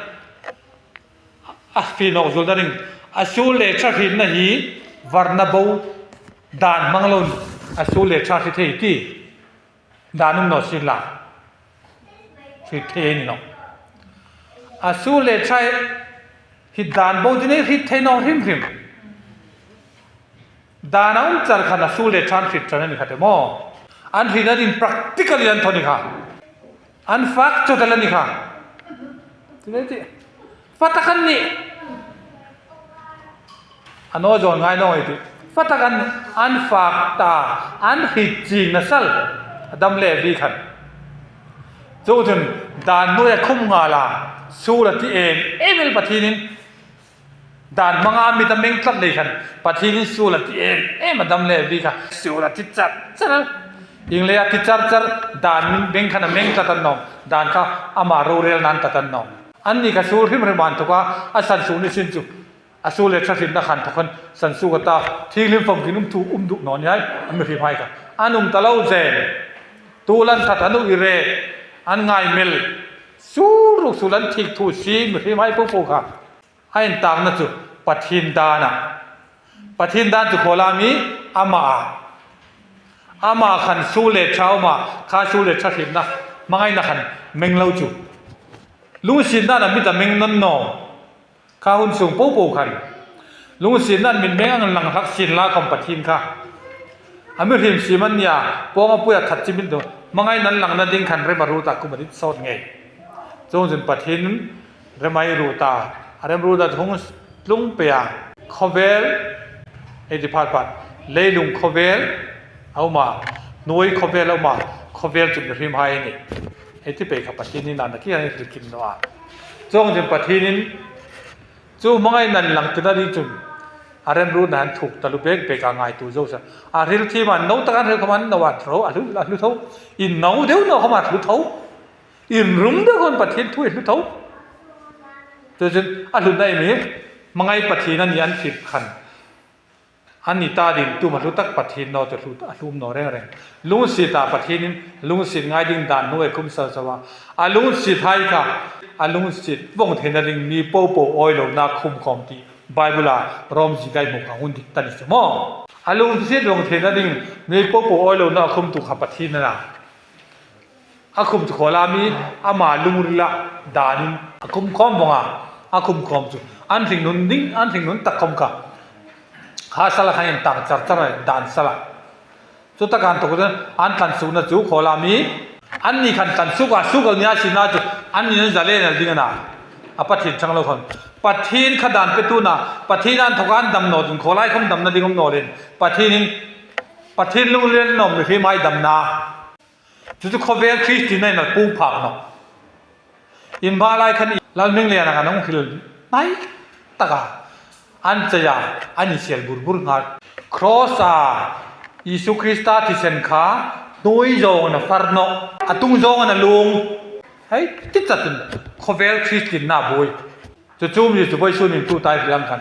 ฟีนอกจุลดาริงอาชูเลชาฟินนะฮีวาร์นาบูดานมังลุนอาชูเลชาฟิเทติดานุมโนสิลาฟิเทนี่เนาะอาชูเลชาฮิดานบูจินีฮิเทนอริมดานาอุมจัลขันอาชูเลชาฟิตจันนี่ขัดเมออันฟินาดิน practically อันทนี่ค่ะอันฟักจุดอะไรนี่ค่ะทีนี้ฟัตกันนี่อันโน้จอนง่ายน้อยทีฟัตกันอันฟักตาอันฮิจิงนั่นสัลดัมเลวีขันจู่จนดานนู้ยคุ้มงาลาสู้ละที่เองเวลปะทีนินดานมังอามีตะเมงตัดเลยขันปะทีนินสู้ละที่เองมาดัมเลวีค่ะสู้ละที่จัดสัลยิงเลยที่จัดดานเบงขันเมงตัดนองดานเขาอามารูเรลนันตัดนองอันนี้ก็สู้ที่มันมันถูกว่าอาสันสู้นี่สินจุอาสู้เลยชัดสินนักขันทุกคนสันสู้กับตาที่ลิมฟงกินุ่มถูดุนอนยัยอันไม่พิพายกันอันนุ่มตะเล่าเจนตูลันทัดอันนุอิเรอันง่ายมิลสู้รุกสู้ลันทิกทูซีไม่พิพายปุ๊บปุ๊บค่ะไอ้ต่างนั่นจุปัทินดานะปัทินดานจุโคลามีอามาขันสู้เลยเช้ามาข้าสู้เลยชัดสินนะมาไงนักขันเมงเล่าจุลุงสินนั่นมิตรเมงนั่นนอข้าหุ่นสูงปุ๊บขันลุงสินนั่นมิตรเมงอันหลังทักสินลาคอมปัทินค่ะอามิริมสิมันยาปองปุยขัดจิมิตตัวมังไงนั้นหลังนั้นดิ้งขันเรมารูตากุมาดิสอดไงจงจนปัทินเรมารูตาเรมารูตาทงลุงเปียคอเวลเอจิพาดเลยลุงคอเวลเอามาหน่วยคอเวลเอามาคอเวลจุดริมไฮนี่ไอ้ที่ไปกับปัทินินนั่นนะที่ให้ถือกินนัวจงจนปัทินินจู่มังไงนั้นหลังจากนั้นจุนอารมณ์รู้นั้นถูกตะลุเบกไปกางไงตัวเจ้าซะอาริลที่มันโน้ตกันเรื่องมันนวัดเราอารุเท่าอินโน้เดี๋ยวเราเขามารู้เท่าอินรุ่มเดี๋ยวคนปัทินทุ่ยรู้เท่าแต่จนอารุได้ไหมมังไงปัทินันยันสิบขันอันนี้ตาดินตัวมันรู้ตักปัทินนอจะรู้อารุมนอแรงลุงสิตาปัทินินลุงสิง่ายดิ่งดานนู้ไอ้คุ้มสาวอาลุงสิไทยค่ะอาลุงสิวงเทนดิ่งมีโปโปออยล์ลนาคุมคอมตีไบเบิลารอมจิไกมุกหุ่นดิตันสิมออาลุงสิวงเทนดิ่งมีโปโปออยล์ลนาคุมตุขับปัทินนะอาคุมตุโคลามีอามาลุงริละดานินอาคุมคอมบงอาคุมคอมจุอันถึงนุนดิ่งอันถึงนุนตักคอมกะข้าสละขันต่างจัดจัดดานสละสุดท้ายการตกลงอันกันสู้นะจู่โคลามีอันนี้กันสู้กันเนี่ยสินะจู่อันนี้นั่นจะเล่นอะไรดิ่งนะอาปัทินช่างเราคนปัทินขดานไปตู้น่ะปัทินอันทุกอันดำโนดโคลายคำดำนั่นดิ่งคำโนเรนปัทินลุงเรียนนมหรือที่ไม่ดำนาจู่เขาเวลคริสตินนั่นปูผักเนาะอินบาลายขันเราเมืองเรียนนะครับน้องคิดไม่ตะกาอันจะยาอันนี้เสียบุญงาครอสายิสุคริสต์ที่เซนขาตุยโจงนะฟาร์โนอะตุงโจงนะลุงเฮ้ยติดจัดเลยเขาเวลคริสตินน่าบุยจะจูมอยู่จะไปช่วยนิทุตายเรื่องกัน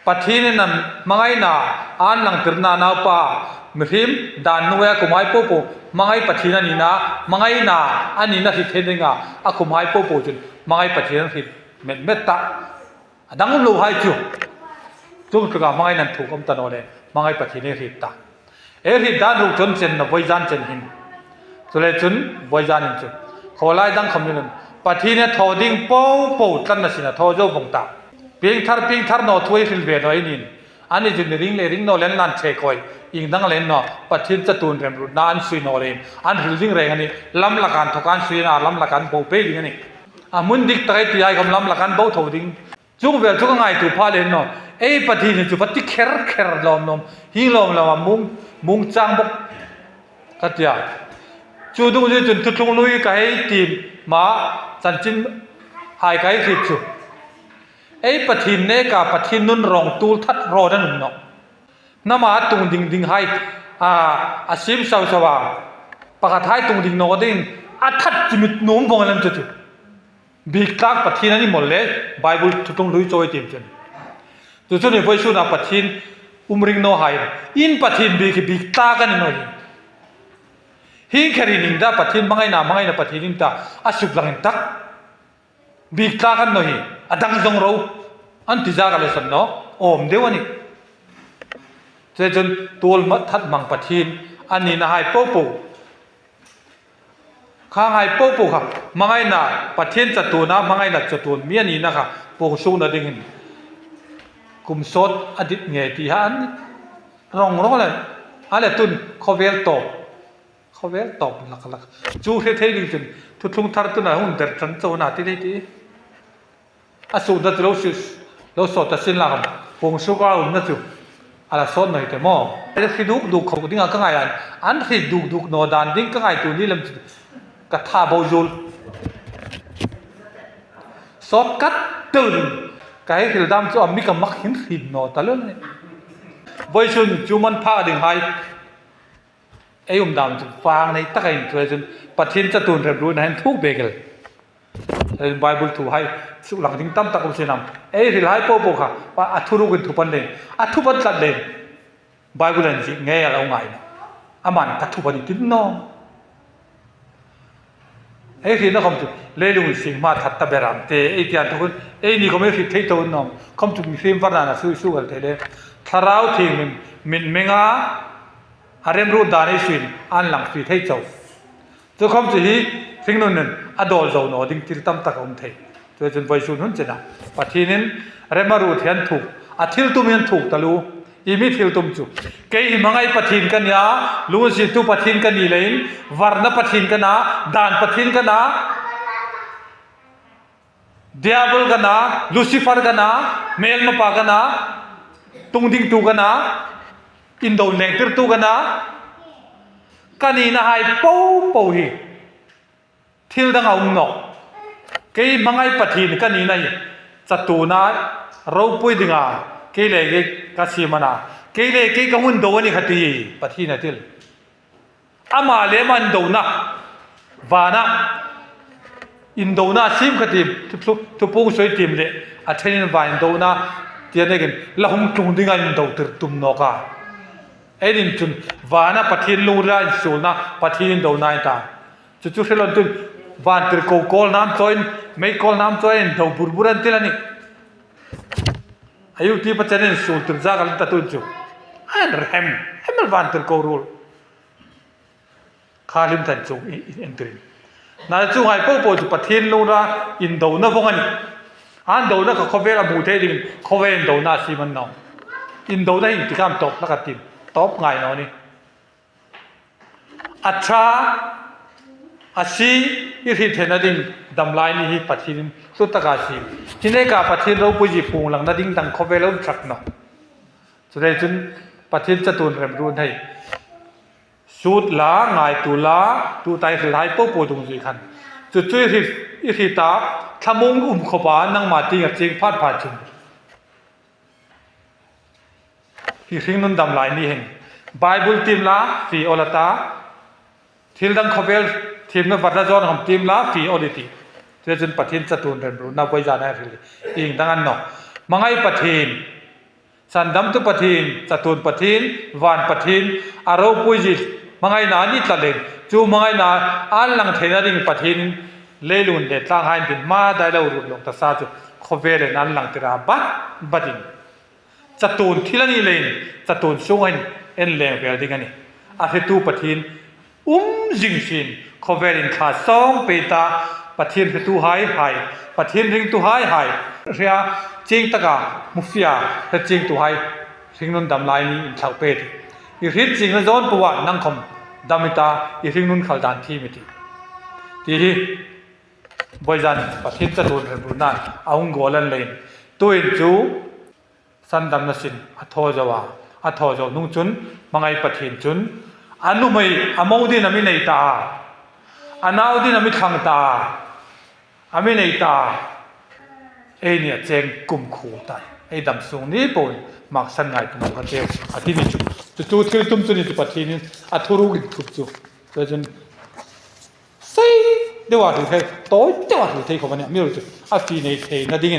ปัจจุบันนั้นมังไงน่ะอันหลังตื่นน่าป้ามิริมดานนัวกุมายปูปูมังไงปัจจุบันนี้นะมังไงน่ะอันนี้น่ะที่เทนงาอะกุมายปูปูจนมังไงปัจจุบันที่เม็ดตาดังนั้นรู้ให้จู่กระมังไงนั้นถูกอมตะโนเลยมังไงปัจจุบันที่ตาริดานรูจนเจนนะวัยจานเจนหินสุเลจุนวัยจานหินจุขอไล่ดังคำนี้นั้นปัจจุบันทอดิ้งปูตั้งนั่นสินะทอโจบงตาปี pieng thar no thui hil ve no inin ani jun ring le ring no len lan che koi ing dang len no pathin chatun rem ru na an sui no len an hil jing reng ani lam lakan thokan sui na lam lakan bo pe ding ani mun dik tai ti ai gam lam lakan bo tho ding chung vel chung ngai tu pha len no ei pathin chu pati kher lom nom hi lom mung chang bok katia chu dung je chun thutlung lui kai tim ma chan chin hai kai khit chu ei pathin ne ka pathin nun rong tul that ro dan no nama tung ding hai asim sawa pakathai tung ding no ding athat chimit nom bong lam chu big tak pathin ani molle bible thutung lui choi tim chen tu chu ne voi su na pathin umring no hai in pathin big ta kan no hi khari ning da pathin mangai na pathin ning ta asuk lang tak big ta kan no hi adang jong ro an ti ja ga le san no om dewani je jon tol mat that mang pathin ani na hai po khang hai po kha mangai na pathin chatuna mangai na chatun mi ani na kha po su na ding hin kum sot adit nge ti han rong le ale tun khovel top lak chu he thei ding chen thu thung thar tu na hun der chan cho na ti ti asu da lo so ta sin la pong su ka na chu ala son noi te mo ele khi duk khong ding ka ngai an khi duk no dan ding ka ngai tu ni lam ka tha bo jul sot kat tun cái hil dam chu mi ka mak hin no ta lo ne voi chun chu man pha ding hai ei dam chu fang nei ta kai thwe chun pathin cha tun rem ru na han thuk begel bible thu hai su lang ding tam ta ko sinam ei hil hai po kha pa athuru gun thu pan le athu pan tat le bible an ji nge ya lo ngai aman ta thu pan tin no ei khi nó không chụp lê lùng sinh ma thật ta beram te ei tian thun ei ni ko me khi thei to nom không chụp mi phim varna na su gal thele tharau thi min menga harem ru dani swin an lang fi thei chau chu không chỉ hi thing non nen adol zo no ding til tam tak om thei chu chen voi sun hun chena pathinin remaru thian thuk athil tu men thuk talu imi thil tum chu ke hi mangai pathin kan ya lu si tu pathin kan ni lein varna pathin kana dan pathin kana diabol kana lucifer kana mel ma pa kana tung ding tu kana indo nektir tu kana kani na hai po hi thil dang aung no ke mangai pathin kani nai chatuna ro pui dinga ke le ke kasimana ke le ke ka hun do ni khati pathina til ama le man do na wana indo na sim khati tu pu soi tim le a thein wa indo na tian ne gen la hum tung dinga indo tir tum no ka edin chun wana pathin lu la sul na pathin do na ta chu helon tun van tir ko kol nam join me kol nam join do burburan tilani ayu ti pachanen sul tur jagal ta tu chu an hem van tur ko rul khalim tan chu entrin na chu hai po chu pathin lo ra in do na vongan an do na ka khovel abu the ding khoven do na si man no in do na in ti kam top la ka tin top ngai no ni acha asi i ri thena ding damlai ni hi pathin su taka si hine ka pathin ro pu ji phung lang na ding dang khovel om thak no chule chun pathin chatun rem ru thai sut la ngai tu la tu tai lai po dung ji khan chu chu i ri ta thamung khopa nang ma ti ngak ching phat chun hi ring nun damlai ni hen bible tim la fi olata thil dang khovelทีมนักวัฒนจรของทีมลาฟีออดิตีเจ้าจนปะทินสตูนเรนรูนับไว้จานอะไรอิงตั้งอันเนาะมังไงปะทินสันดำตุปะทินสตูนปะทินวานปะทินอารมณ์ปุยจิมังไงนานี่ตะเลงจูมังไงนาอันหลังเทนาดิ่งปะทินเลลุนเด็ดตั้งให้ดินมาได้แล้วรุนลงตะซาจุขเวเรนันหลังติราบัดดินสตูนที่ละนี่เลยสตูนช่วยเอ็นแรงเวลดิ้งอันนี้อาเทตูปะทินจิงชินขเวรินขาซองเปตา ปัททินคือตู้หายปัททินริงตู้หายเรียจิงตะกามุฟิยาแต่จิงตู้หายริงนุนดำลายนี้เท่าเป็ดอีริดจิงละโจนปัวนังคมดามิตาอีริงนุนขัลดานที่มิติที่บอยจันปัททินจะโดนเรื่องนั้นเอางโกลันเลยตัวอินจูสันดำนัสินอัทโอจาวาอัทโอจาวนุ่งจุนมังไอปัททินจุนอันนู้ไม่อามาวดีนามิเนตาอันาวดีนามิขังตาอามิเนตาเนี่ยเจงกุมขู่ตายดำสูงนี้ป่วยมักสันไงกุมกันเดียวอาทิตย์นี้จู่ที่ตุ้มจุนี่ที่ปัททินอัทรูกิทุบจู่แต่จนใส่เดี๋ยวว่าถึงเท่โต้เดี๋ยวว่าถึงเท่ของมันเนี่ยไม่รู้จุอาฟีในเท่นั่นดิ่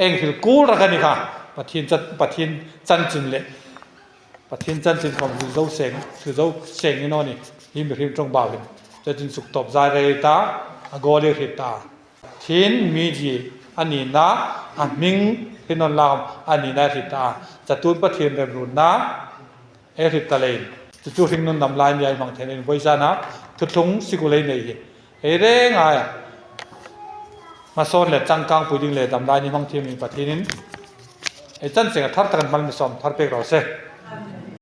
งคือกูรักกันนี่ค่ะปัททินจันจินเลยปัททินจันจินของคือเจ้าเสงนี่น้อนี่หิมหิมตรงบ่าวเป็นจะจินสุกตบใจเลยตาโกเลริตาทินมีจีอันนี้นะอันมิงที่นนลามอันนี้นะริตาจะตูนปัททินเริ่มรุ่นนะริตาเลยจะจูริงนนนำลายใหญ่บางเทนินบริษัทนะทุกทงสิกุเลยนี่เร่งมาโซนเลยจังกังปุยดิงเลยดำลายนี่บางทีมีปัททินจันเสียงทัดกันมันไม่สมทัดเปกเราเส